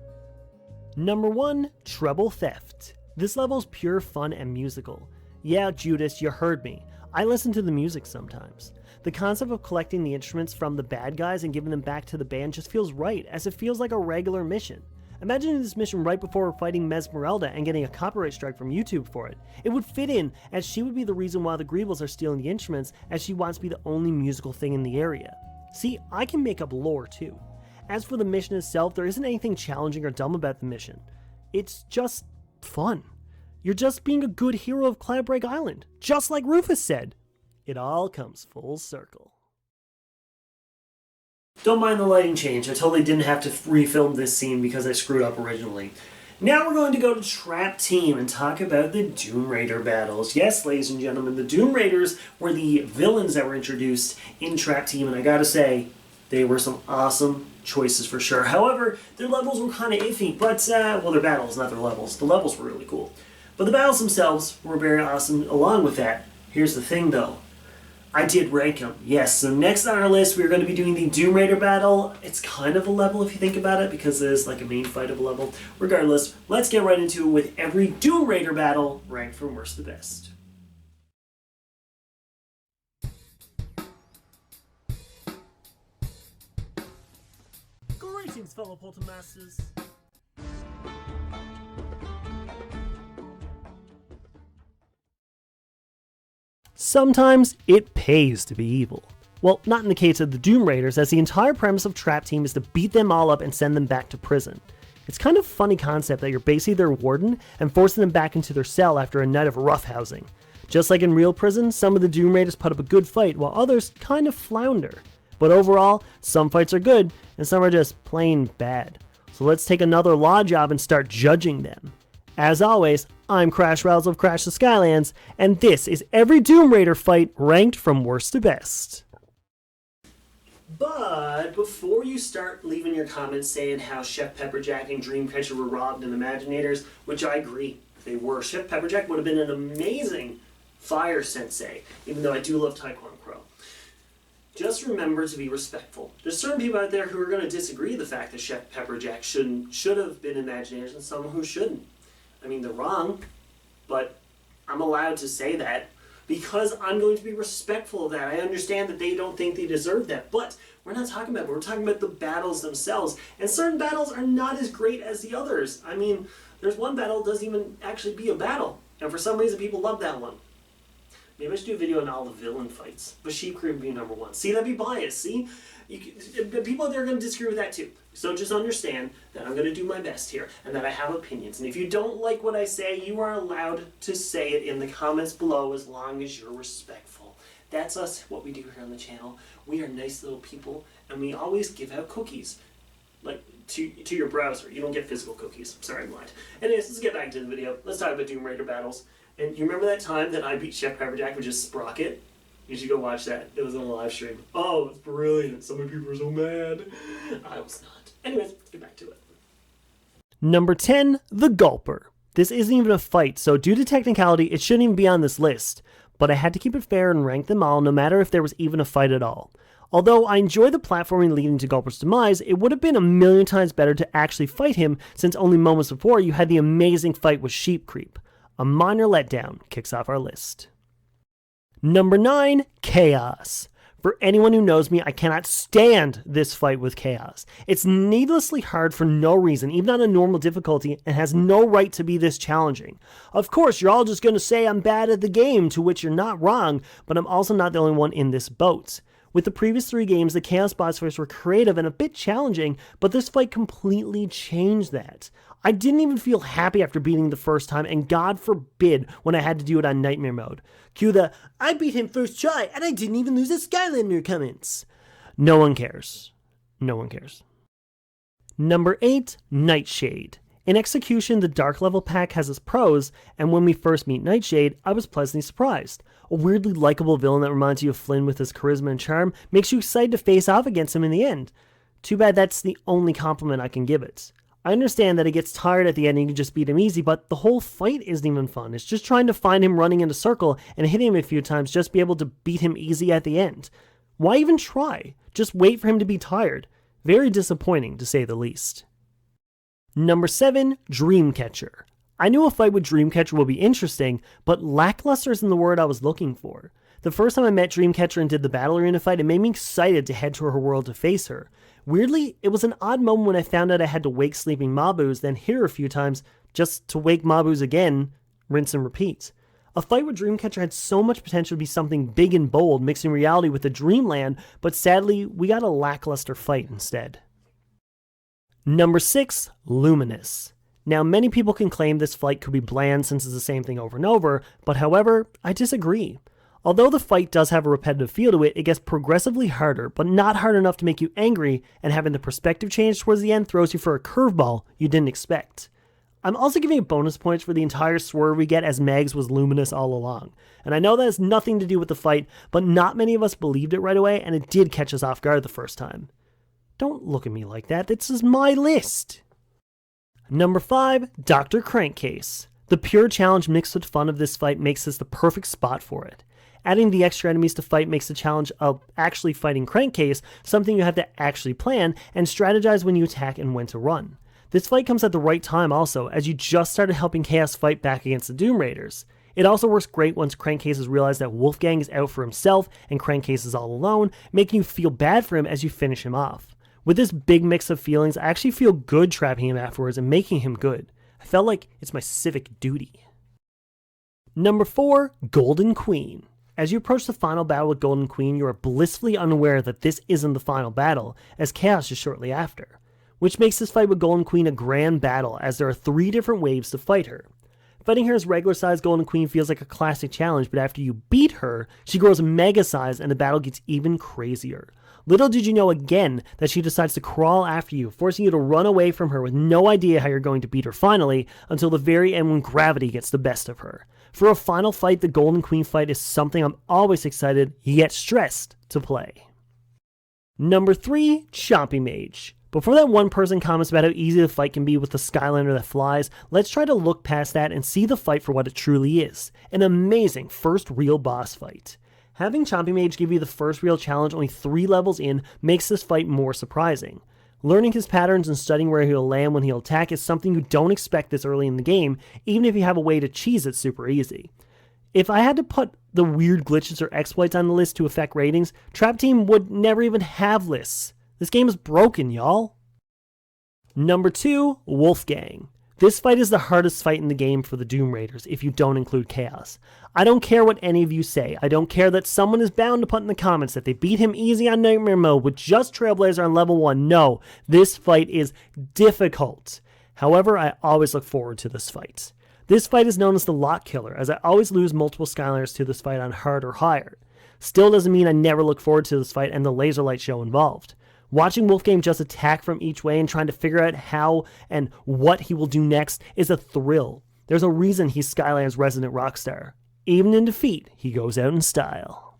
Number 1, Treble Theft. This level is pure fun and musical. Yeah, Judas, you heard me. I listen to the music sometimes. The concept of collecting the instruments from the bad guys and giving them back to the band just feels right, as it feels like a regular mission. Imagine this mission right before we're fighting Mesmeralda and getting a copyright strike from YouTube for it. It would fit in, as she would be the reason why the Greebles are stealing the instruments, as she wants to be the only musical thing in the area. See, I can make up lore too. As for the mission itself, there isn't anything challenging or dumb about the mission. It's just fun. You're just being a good hero of Cloudbreak Island, just like Rufus said. It all comes full circle. Don't mind the lighting change. I totally didn't have to refilm this scene because I screwed up originally. Now we're going to go to Trap Team and talk about the Doom Raider battles. Yes, ladies and gentlemen, the Doom Raiders were the villains that were introduced in Trap Team, and I gotta say, they were some awesome choices for sure. However, their levels were kind of iffy, but, well, their battles, not their levels. The levels were really cool. But the battles themselves were very awesome along with that. Here's the thing, though. I did rank them, yes. So next on our list, we're going to be doing the Doom Raider battle. It's kind of a level if you think about it, because there's like a main fight of a level. Regardless, let's get right into it with every Doom Raider battle ranked from worst to best. Greetings, fellow Poltermasters. Sometimes it pays to be evil. Well, not in the case of the Doom Raiders, as the entire premise of Trap Team is to beat them all up and send them back to prison. It's kind of a funny concept that you're basically their warden and forcing them back into their cell after a night of roughhousing. Just like in real prison, some of the Doom Raiders put up a good fight while others kind of flounder. But overall, some fights are good and some are just plain bad. So let's take another law job and start judging them. As always, I'm Crash Rowsell of Crash the Skylands, and this is every Doom Raider fight ranked from worst to best. But before you start leaving your comments saying how Chef Pepperjack and Dreamcatcher were robbed in Imaginators, which I agree, they were. Chef Pepperjack would have been an amazing fire sensei, even though I do love Taekwondo Pro. Just remember to be respectful. There's certain people out there who are going to disagree with the fact that Chef Pepperjack should have been Imaginators and some who shouldn't. I mean, they're wrong, but I'm allowed to say that because I'm going to be respectful of that. I understand that they don't think they deserve that, but we're not talking about that. We're talking about the battles themselves, and certain battles are not as great as the others. I mean, there's one battle that doesn't even actually be a battle, and for some reason people love that one. Maybe I should do a video on all the villain fights, but Sheep Crew would be number one. See, that'd be biased, see? People out there are going to disagree with that too. So just understand that I'm going to do my best here and that I have opinions. And if you don't like what I say, you are allowed to say it in the comments below as long as you're respectful. That's us, what we do here on the channel. We are nice little people and we always give out cookies. Like to your browser. You don't get physical cookies. Sorry, I'm blind. Anyways, let's get back to the video. Let's talk about Doom Raider battles. And you remember that time that I beat Chef Pepperjack with just Sprocket? You should go watch that. It was on a live stream. Oh, it's brilliant. So many people were so mad. I was not. Anyways, let's get back to it. Number 10, the Gulper. This isn't even a fight, so due to technicality, it shouldn't even be on this list. But I had to keep it fair and rank them all, no matter if there was even a fight at all. Although I enjoy the platforming leading to Gulper's demise, it would have been a million times better to actually fight him, since only moments before you had the amazing fight with Sheep Creep. A minor letdown kicks off our list. Number 9, Chaos. For anyone who knows me, I cannot stand this fight with Chaos. It's needlessly hard for no reason, even on a normal difficulty, and has no right to be this challenging. Of course, you're all just going to say I'm bad at the game, to which you're not wrong, but I'm also not the only one in this boat. With the previous 3 games, the Chaos boss fights were creative and a bit challenging, but this fight completely changed that. I didn't even feel happy after beating the first time, and God forbid when I had to do it on Nightmare mode. Cue the, I beat him first try, and I didn't even lose a Skylander comments. No one cares. No one cares. Number 8, Nightshade. In execution, the Dark level pack has its pros, and when we first meet Nightshade, I was pleasantly surprised. A weirdly likable villain that reminds you of Flynn with his charisma and charm makes you excited to face off against him in the end. Too bad that's the only compliment I can give it. I understand that it gets tired at the end and you can just beat him easy, but the whole fight isn't even fun. It's just trying to find him running in a circle and hitting him a few times just to be able to beat him easy at the end. Why even try? Just wait for him to be tired. Very disappointing, to say the least. Number 7, Dreamcatcher. I knew a fight with Dreamcatcher would be interesting, but lackluster isn't the word I was looking for. The first time I met Dreamcatcher and did the battle arena fight, it made me excited to head to her world to face her. Weirdly, it was an odd moment when I found out I had to wake sleeping Mabus, then hit her a few times just to wake Mabus again, rinse and repeat. A fight with Dreamcatcher had so much potential to be something big and bold, mixing reality with the dreamland, but sadly, we got a lackluster fight instead. Number 6, Luminous. Now, many people can claim this fight could be bland since it's the same thing over and over, but however, I disagree. Although the fight does have a repetitive feel to it, it gets progressively harder, but not hard enough to make you angry, and having the perspective change towards the end throws you for a curveball you didn't expect. I'm also giving it bonus points for the entire swerve we get as Megs was luminous all along. And I know that has nothing to do with the fight, but not many of us believed it right away, and it did catch us off guard the first time. Don't look at me like that, this is my list! Number 5, Dr. Crankcase. The pure challenge mixed with fun of this fight makes this the perfect spot for it. Adding the extra enemies to fight makes the challenge of actually fighting Crankcase something you have to actually plan and strategize when you attack and when to run. This fight comes at the right time also, as you just started helping Chaos fight back against the Doom Raiders. It also works great once Crankcase has realized that Wolfgang is out for himself and Crankcase is all alone, making you feel bad for him as you finish him off. With this big mix of feelings, I actually feel good trapping him afterwards and making him good. I felt like it's my civic duty. Number 4, Golden Queen. As you approach the final battle with Golden Queen, you are blissfully unaware that this isn't the final battle, as Chaos is shortly after. Which makes this fight with Golden Queen a grand battle, as there are 3 different waves to fight her. Fighting her as regular-sized Golden Queen feels like a classic challenge, but after you beat her, she grows mega-sized and the battle gets even crazier. Little did you know again that she decides to crawl after you, forcing you to run away from her with no idea how you're going to beat her finally, until the very end when gravity gets the best of her. For a final fight, the Golden Queen fight is something I'm always excited, yet stressed, to play. Number 3, Chompy Mage. Before that one person comments about how easy the fight can be with the Skylander that flies, let's try to look past that and see the fight for what it truly is. An amazing first real boss fight. Having Chompy Mage give you the first real challenge only 3 levels in makes this fight more surprising. Learning his patterns and studying where he'll land when he'll attack is something you don't expect this early in the game, even if you have a way to cheese it super easy. If I had to put the weird glitches or exploits on the list to affect ratings, Trap Team would never even have lists. This game is broken, y'all. Number 2, Wolfgang. This fight is the hardest fight in the game for the Doom Raiders, if you don't include Chaos. I don't care what any of you say. I don't care that someone is bound to put in the comments that they beat him easy on Nightmare Mode with just Trailblazer on level 1. No, this fight is difficult. However, I always look forward to this fight. This fight is known as the Lock Killer, as I always lose multiple Skylanders to this fight on hard or higher. Still doesn't mean I never look forward to this fight and the laser light show involved. Watching Wolfgang just attack from each way and trying to figure out how and what he will do next is a thrill. There's a reason he's Skyland's resident rockstar. Even in defeat, he goes out in style.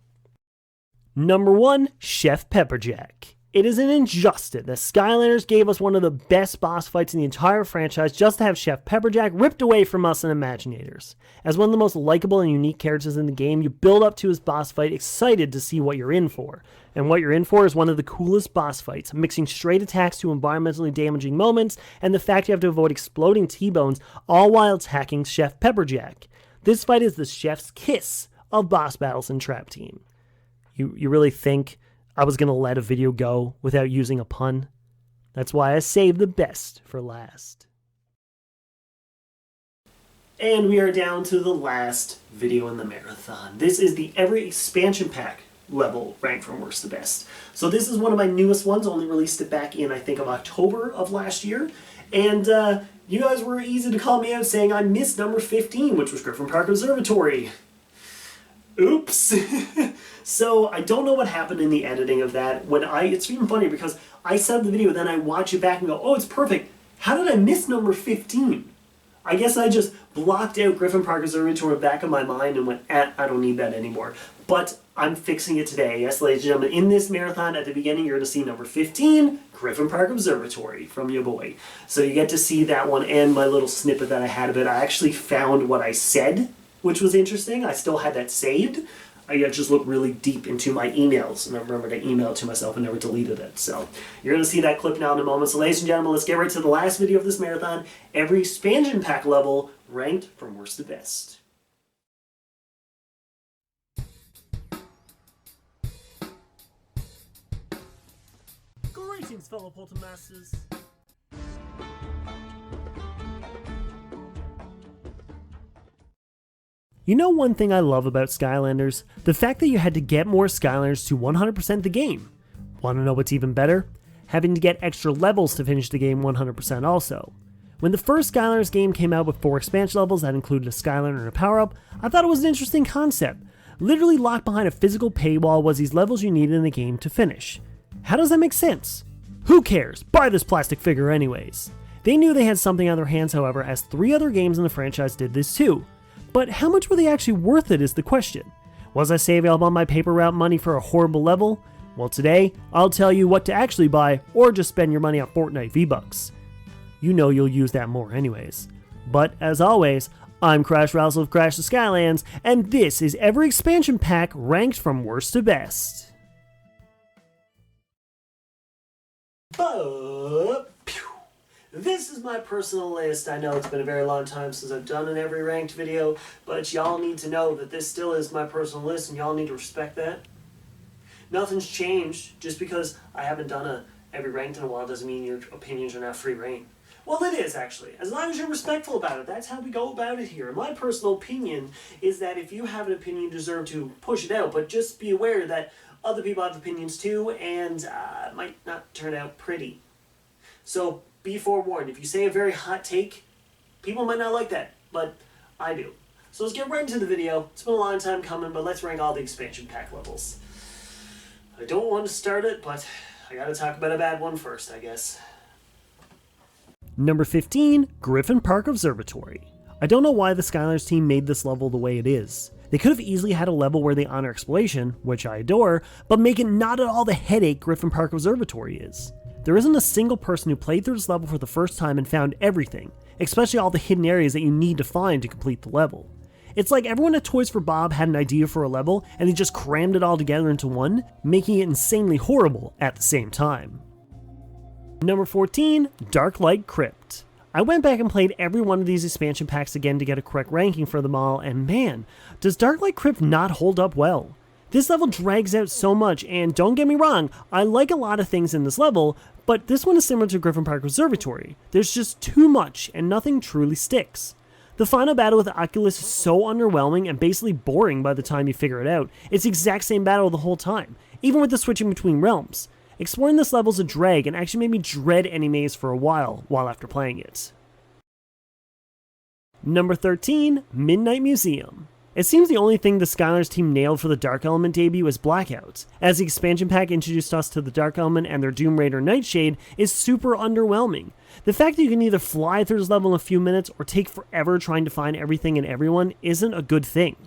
Number 1, Chef Pepperjack. It is an injustice that Skylanders gave us one of the best boss fights in the entire franchise just to have Chef Pepperjack ripped away from us in Imaginators. As one of the most likable and unique characters in the game, you build up to his boss fight excited to see what you're in for. And what you're in for is one of the coolest boss fights, mixing straight attacks to environmentally damaging moments, and the fact you have to avoid exploding T-bones, all while attacking Chef Pepperjack. This fight is the chef's kiss of boss battles in Trap Team. You really think I was going to let a video go without using a pun? That's why I saved the best for last. And we are down to the last video in the marathon. This is the every expansion pack level ranked from worst to best. So this is one of my newest ones, only released it back in, I think, of October of last year. And you guys were easy to call me out saying I missed number 15, which was Griffin Park Observatory. Oops. So I don't know what happened in the editing of that. It's even funny because I set up the video, then I watch it back and go, oh, it's perfect. How did I miss number 15? I guess I just blocked out Griffin Park Observatory in the back of my mind and went, I don't need that anymore. But I'm fixing it today. Yes, ladies and gentlemen, in this marathon at the beginning, you're going to see number 15, Griffin Park Observatory from your boy. So you get to see that one and my little snippet that I had of it. I actually found what I said, which was interesting. I still had that saved. I just looked really deep into my emails, and I remembered to email it to myself and never deleted it. So you're going to see that clip now in a moment. So ladies and gentlemen, let's get right to the last video of this marathon. Every expansion pack level ranked from worst to best. Greetings, fellow Poltermasters. You know one thing I love about Skylanders? The fact that you had to get more Skylanders to 100% the game. Want to know what's even better? Having to get extra levels to finish the game 100% also. When the first Skylanders game came out with 4 expansion levels that included a Skylander and a power-up, I thought it was an interesting concept. Literally locked behind a physical paywall was these levels you needed in the game to finish. How does that make sense? Who cares? Buy this plastic figure anyways. They knew they had something on their hands, however, as 3 other games in the franchise did this too. But how much were they actually worth it is the question. Was I saving up on my paper route money for a horrible level? Well, today, I'll tell you what to actually buy, or just spend your money on Fortnite V-Bucks. You know you'll use that more anyways. But, as always, I'm Crash Rowsell of Crash the Skylands, and this is every expansion pack ranked from worst to best. This is my personal list. I know it's been a very long time since I've done an every ranked video, but y'all need to know that this still is my personal list, and y'all need to respect that. Nothing's changed. Just because I haven't done a every ranked in a while doesn't mean your opinions are now free reign. Well, it is, actually. As long as you're respectful about it, that's how we go about it here. My personal opinion is that if you have an opinion, you deserve to push it out, but just be aware that other people have opinions too, and it might not turn out pretty. So be forewarned. If you say a very hot take, people might not like that, but I do. So let's get right into the video. It's been a long time coming, but let's rank all the expansion pack levels. I don't want to start it, but I gotta talk about a bad one first, I guess. Number 15, Griffin Park Observatory. I don't know why the Skylanders team made this level the way it is. They could have easily had a level where they honor exploration, which I adore, but make it not at all the headache Griffin Park Observatory is. There isn't a single person who played through this level for the first time and found everything, especially all the hidden areas that you need to find to complete the level. It's like everyone at Toys for Bob had an idea for a level and they just crammed it all together into one, making it insanely horrible at the same time. Number 14, Dark Light Crypt. I went back and played every one of these expansion packs again to get a correct ranking for them all, and man, does Dark Light Crypt not hold up well. This level drags out so much, and don't get me wrong, I like a lot of things in this level, but this one is similar to Griffin Park Observatory. There's just too much, and nothing truly sticks. The final battle with Oculus is so underwhelming and basically boring by the time you figure it out. It's the exact same battle the whole time, even with the switching between realms. Exploring this level is a drag and actually made me dread any maze for a while after playing it. Number 13, Midnight Museum. It seems the only thing the Skylanders team nailed for the Dark Element debut was Blackouts, as the expansion pack introduced us to the Dark Element and their Doom Raider Nightshade is super underwhelming. The fact that you can either fly through this level in a few minutes or take forever trying to find everything and everyone isn't a good thing.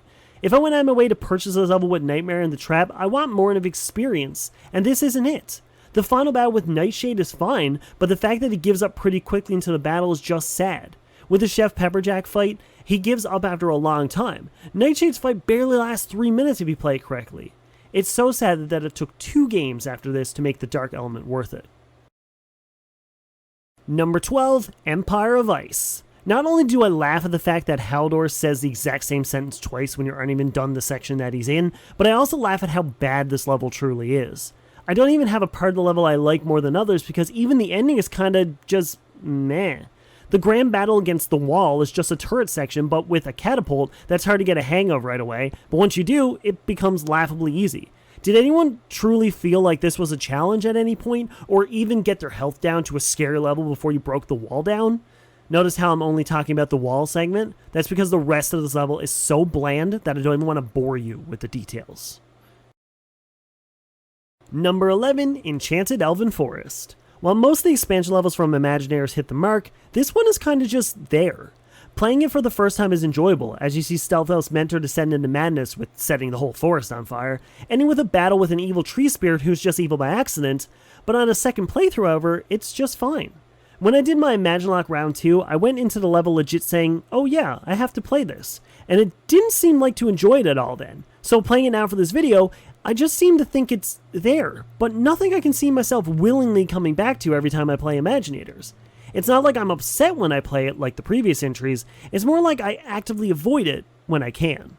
If I went out of my way to purchase this level with Nightmare and the Trap, I want more of experience, and this isn't it. The final battle with Nightshade is fine, but the fact that he gives up pretty quickly into the battle is just sad. With the Chef Pepperjack fight, he gives up after a long time. Nightshade's fight barely lasts 3 minutes if you play it correctly. It's so sad that it took 2 games after this to make the Dark Element worth it. Number 12, Empire of Ice. Not only do I laugh at the fact that Haldor says the exact same sentence twice when you aren't even done the section that he's in, but I also laugh at how bad this level truly is. I don't even have a part of the level I like more than others because even the ending is kinda just meh. The grand battle against the wall is just a turret section, but with a catapult that's hard to get a hang of right away, but once you do, it becomes laughably easy. Did anyone truly feel like this was a challenge at any point, or even get their health down to a scary level before you broke the wall down? Notice how I'm only talking about the wall segment? That's because the rest of this level is so bland that I don't even want to bore you with the details. Number 11, Enchanted Elven Forest. While most of the expansion levels from Imaginators hit the mark, this one is kinda just there. Playing it for the first time is enjoyable, as you see Stealth Elf's mentor descend into madness with setting the whole forest on fire, ending with a battle with an evil tree spirit who's just evil by accident, but on a second playthrough, however, it's just fine. When I did my Imagilock round 2, I went into the level legit saying, oh yeah, I have to play this, and it didn't seem like to enjoy it at all then. So playing it now for this video, I just seem to think it's there, but nothing I can see myself willingly coming back to every time I play Imaginators. It's not like I'm upset when I play it like the previous entries, it's more like I actively avoid it when I can.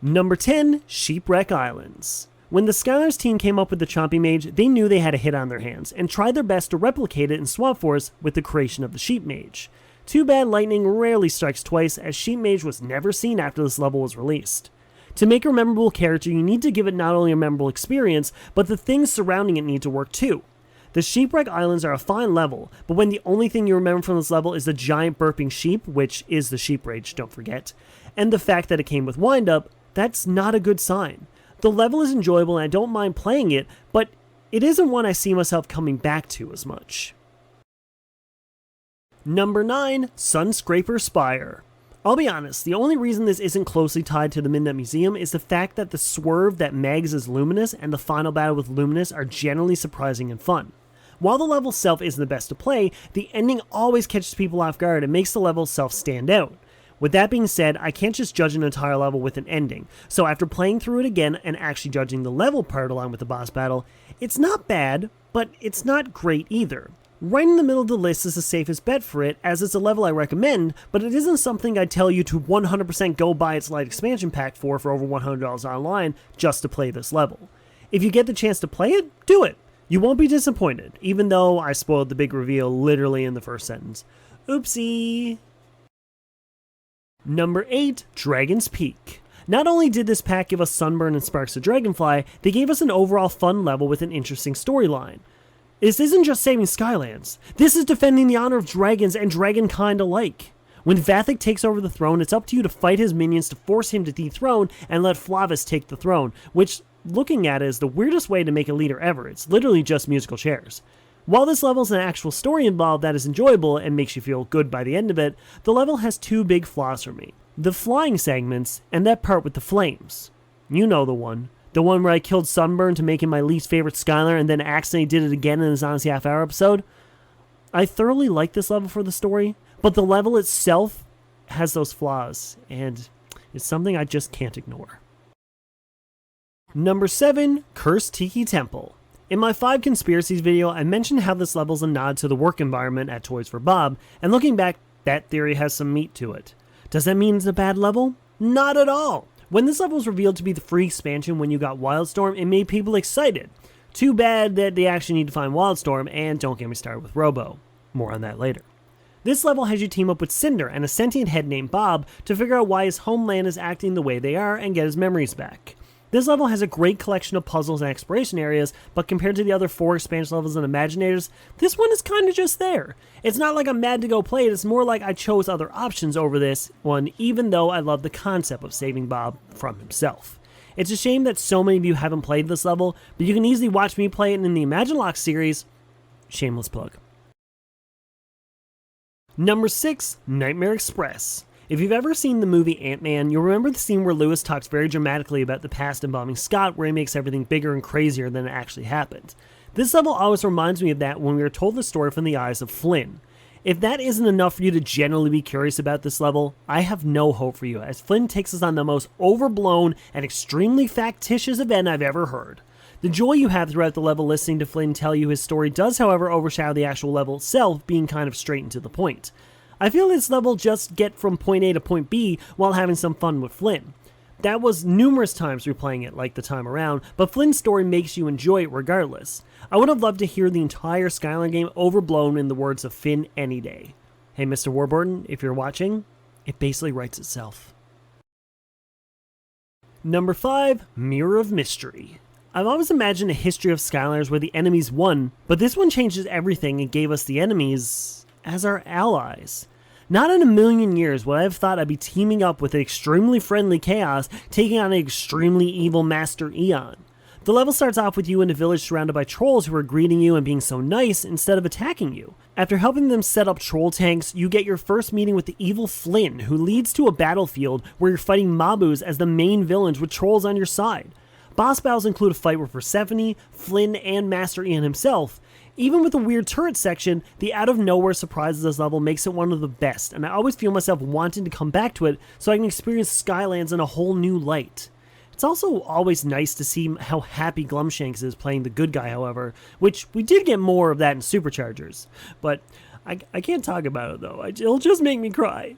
Number 10, Sheepwreck Islands. When the Skylanders team came up with the Chompy Mage, they knew they had a hit on their hands, and tried their best to replicate it in Swap Force with the creation of the Sheep Mage. Too bad lightning rarely strikes twice, as Sheep Mage was never seen after this level was released. To make a memorable character, you need to give it not only a memorable experience, but the things surrounding it need to work too. The Shipwreck Islands are a fine level, but when the only thing you remember from this level is the giant burping sheep, which is the Sheep Rage, don't forget, and the fact that it came with wind-up, that's not a good sign. The level is enjoyable and I don't mind playing it, but it isn't one I see myself coming back to as much. Number 9, Sunscraper Spire. I'll be honest, the only reason this isn't closely tied to the Midnight Museum is the fact that the swerve that Megs as Luminous and the final battle with Luminous are generally surprising and fun. While the level itself isn't the best to play, the ending always catches people off guard and makes the level itself stand out. With that being said, I can't just judge an entire level with an ending, so after playing through it again and actually judging the level part along with the boss battle, it's not bad, but it's not great either. Right in the middle of the list is the safest bet for it, as it's a level I recommend, but it isn't something I'd tell you to 100% go buy its light expansion pack for over $100 online just to play this level. If you get the chance to play it, do it. You won't be disappointed, even though I spoiled the big reveal literally in the first sentence. Oopsie! Number 8, Dragon's Peak. Not only did this pack give us Sunburn and Sparks the Dragonfly, they gave us an overall fun level with an interesting storyline. This isn't just saving Skylands. This is defending the honor of dragons and dragonkind alike. When Vathic takes over the throne, it's up to you to fight his minions to force him to dethrone and let Flavis take the throne, which, looking at it, is the weirdest way to make a leader ever. It's literally just musical chairs. While this level is an actual story involved that is enjoyable and makes you feel good by the end of it, the level has two big flaws for me. The flying segments and that part with the flames. You know the one. The one where I killed Sunburn to make him my least favorite Skylander and then accidentally did it again in his Honestly Half Hour episode. I thoroughly like this level for the story, but the level itself has those flaws, and it's something I just can't ignore. Number 7, Cursed Tiki Temple. In my 5 conspiracies video, I mentioned how this level's a nod to the work environment at Toys for Bob, and looking back, that theory has some meat to it. Does that mean it's a bad level? Not at all! When this level was revealed to be the free expansion when you got Wildstorm, it made people excited. Too bad that they actually need to find Wildstorm, and don't get me started with Robo. More on that later. This level has you team up with Cinder and a sentient head named Bob to figure out why his homeland is acting the way they are and get his memories back. This level has a great collection of puzzles and exploration areas, but compared to the other 4 expansion levels in Imaginators, this one is kinda just there. It's not like I'm mad to go play it, it's more like I chose other options over this one, even though I love the concept of saving Bob from himself. It's a shame that so many of you haven't played this level, but you can easily watch me play it in the Imagilock series. Shameless plug. Number 6, Nightmare Express. If you've ever seen the movie Ant-Man, you'll remember the scene where Lewis talks very dramatically about the past involving Scott, where he makes everything bigger and crazier than it actually happened. This level always reminds me of that when we are told the story from the eyes of Flynn. If that isn't enough for you to generally be curious about this level, I have no hope for you, as Flynn takes us on the most overblown and extremely factitious event I've ever heard. The joy you have throughout the level listening to Flynn tell you his story does, however, overshadow the actual level itself being kind of straight and to the point. I feel this level just get from point A to point B while having some fun with Flynn. That was numerous times replaying it like the time around, but Flynn's story makes you enjoy it regardless. I would have loved to hear the entire Skyline game overblown in the words of Finn any day. Hey Mr. Warburton, if you're watching, it basically writes itself. Number 5, Mirror of Mystery. I've always imagined a history of Skylanders where the enemies won, but this one changes everything and gave us the enemies as our allies. Not in a million years would I have thought I'd be teaming up with an extremely friendly Chaos taking on an extremely evil Master Eon. The level starts off with you in a village surrounded by trolls who are greeting you and being so nice instead of attacking you. After helping them set up troll tanks, you get your first meeting with the evil Flynn, who leads to a battlefield where you're fighting Mabus as the main villains with trolls on your side. Boss battles include a fight with Persephone, Flynn, and Master Ian himself. Even with the weird turret section, the out-of-nowhere surprise of this level makes it one of the best, and I always feel myself wanting to come back to it so I can experience Skylands in a whole new light. It's also always nice to see how happy Glumshanks is playing the good guy, however, which we did get more of that in SuperChargers. But I can't talk about it though, it'll just make me cry.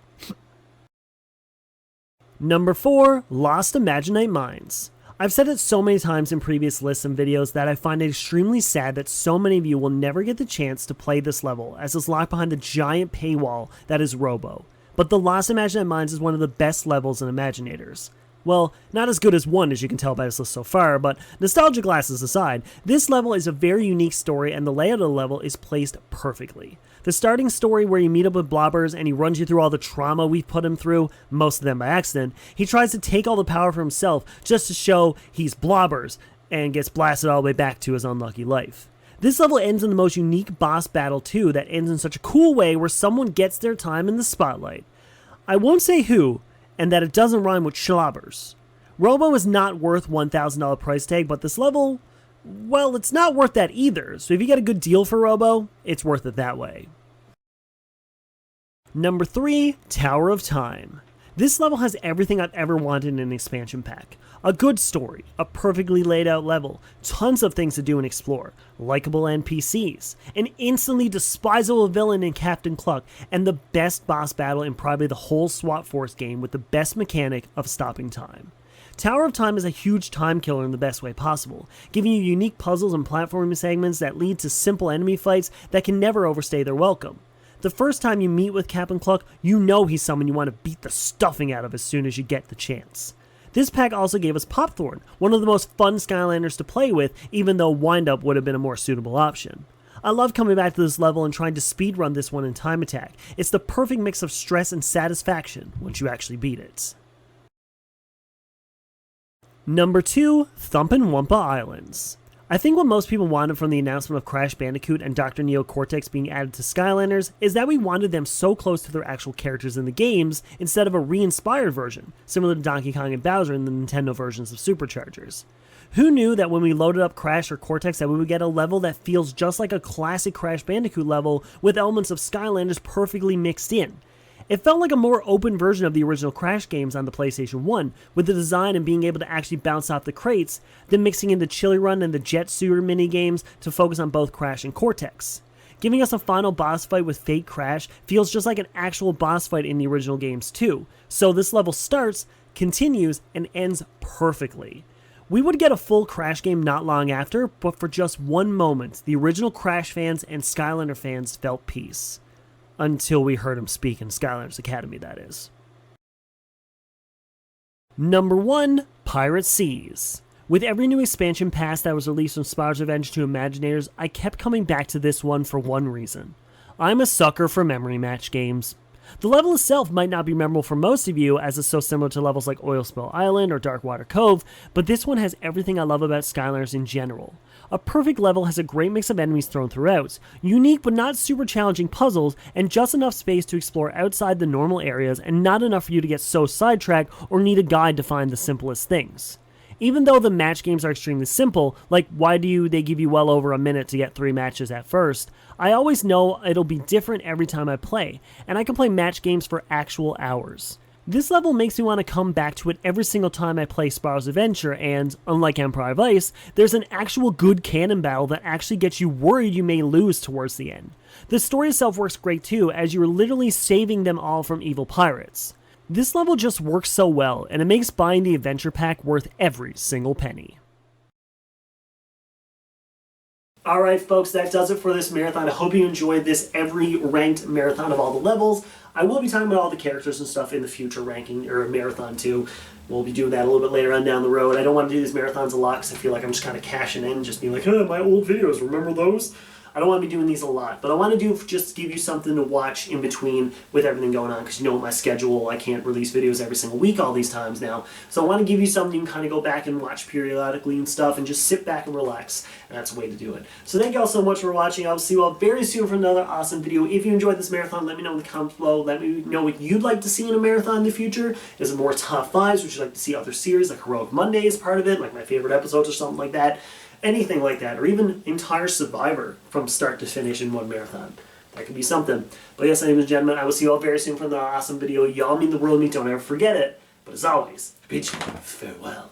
Number 4, Lost Imaginate Minds. I've said it so many times in previous lists and videos that I find it extremely sad that so many of you will never get the chance to play this level, as it's locked behind the giant paywall that is Robo. But the Lost Imaginate Minds is one of the best levels in Imaginators. Well, not as good as 1 as you can tell by this list so far, but nostalgia glasses aside, this level is a very unique story and the layout of the level is placed perfectly. The starting story where you meet up with Blobbers and he runs you through all the trauma we've put him through, most of them by accident, he tries to take all the power for himself just to show he's Blobbers and gets blasted all the way back to his unlucky life. This level ends in the most unique boss battle too that ends in such a cool way where someone gets their time in the spotlight. I won't say who, and that it doesn't rhyme with schlobbers. Robo is not worth $1,000 price tag, but this level, well, it's not worth that either, so if you get a good deal for Robo, it's worth it that way. Number 3, Tower of Time. This level has everything I've ever wanted in an expansion pack. A good story, a perfectly laid out level, tons of things to do and explore, likable NPCs, an instantly despisable villain in Captain Cluck, and the best boss battle in probably the whole SWAT Force game with the best mechanic of stopping time. Tower of Time is a huge time killer in the best way possible, giving you unique puzzles and platforming segments that lead to simple enemy fights that can never overstay their welcome. The first time you meet with Captain Cluck, you know he's someone you want to beat the stuffing out of as soon as you get the chance. This pack also gave us Popthorn, one of the most fun Skylanders to play with, even though Wind-Up would have been a more suitable option. I love coming back to this level and trying to speedrun this one in Time Attack. It's the perfect mix of stress and satisfaction once you actually beat it. Number 2, Thumpin' Wumpa Islands. I think what most people wanted from the announcement of Crash Bandicoot and Dr. Neo Cortex being added to Skylanders is that we wanted them so close to their actual characters in the games instead of a re-inspired version, similar to Donkey Kong and Bowser in the Nintendo versions of SuperChargers. Who knew that when we loaded up Crash or Cortex that we would get a level that feels just like a classic Crash Bandicoot level with elements of Skylanders perfectly mixed in? It felt like a more open version of the original Crash games on the PlayStation 1, with the design and being able to actually bounce off the crates, then mixing in the Chili Run and the Jet Sewer minigames to focus on both Crash and Cortex. Giving us a final boss fight with Fake Crash feels just like an actual boss fight in the original games too, so this level starts, continues, and ends perfectly. We would get a full Crash game not long after, but for just one moment, the original Crash fans and Skylander fans felt peace. Until we heard him speak in Skylanders Academy, that is. Number 1, Pirate Seas. With every new expansion pass that was released from Spyro's Adventure to Imaginators, I kept coming back to this one for one reason. I'm a sucker for memory match games. The level itself might not be memorable for most of you, as it's so similar to levels like Oil Spill Island or Darkwater Cove, but this one has everything I love about Skylanders in general. A perfect level has a great mix of enemies thrown throughout, unique but not super challenging puzzles, and just enough space to explore outside the normal areas and not enough for you to get so sidetracked or need a guide to find the simplest things. Even though the match games are extremely simple, like why do they give you well over a minute to get 3 matches at first, I always know it'll be different every time I play, and I can play match games for actual hours. This level makes me want to come back to it every single time I play Spyro's Adventure, and, unlike Empire of Ice, there's an actual good canon battle that actually gets you worried you may lose towards the end. The story itself works great too, as you're literally saving them all from evil pirates. This level just works so well, and it makes buying the adventure pack worth every single penny. Alright folks, that does it for this marathon. I hope you enjoyed this every ranked marathon of all the levels. I will be talking about all the characters and stuff in the future ranking, or marathon too. We'll be doing that a little bit later on down the road. I don't want to do these marathons a lot because I feel like I'm just kind of cashing in, just being like, hey, my old videos, remember those? I don't want to be doing these a lot, but I want to do just give you something to watch in between with everything going on, because you know with my schedule, I can't release videos every single week all these times now. So I want to give you something you can kind of go back and watch periodically and stuff, and just sit back and relax, and that's the way to do it. So thank you all so much for watching. I'll see you all very soon for another awesome video. If you enjoyed this marathon, let me know in the comments below. Let me know what you'd like to see in a marathon in the future. Is it more top 5s? Would you like to see other series, like Heroic Monday is part of it, like my favorite episodes or something like that? Anything like that, or even entire Survivor from start to finish in one marathon. That could be something. But yes, ladies and gentlemen, I will see you all very soon for another awesome video. Y'all mean the world to me, don't ever forget it. But as always, I bid you farewell.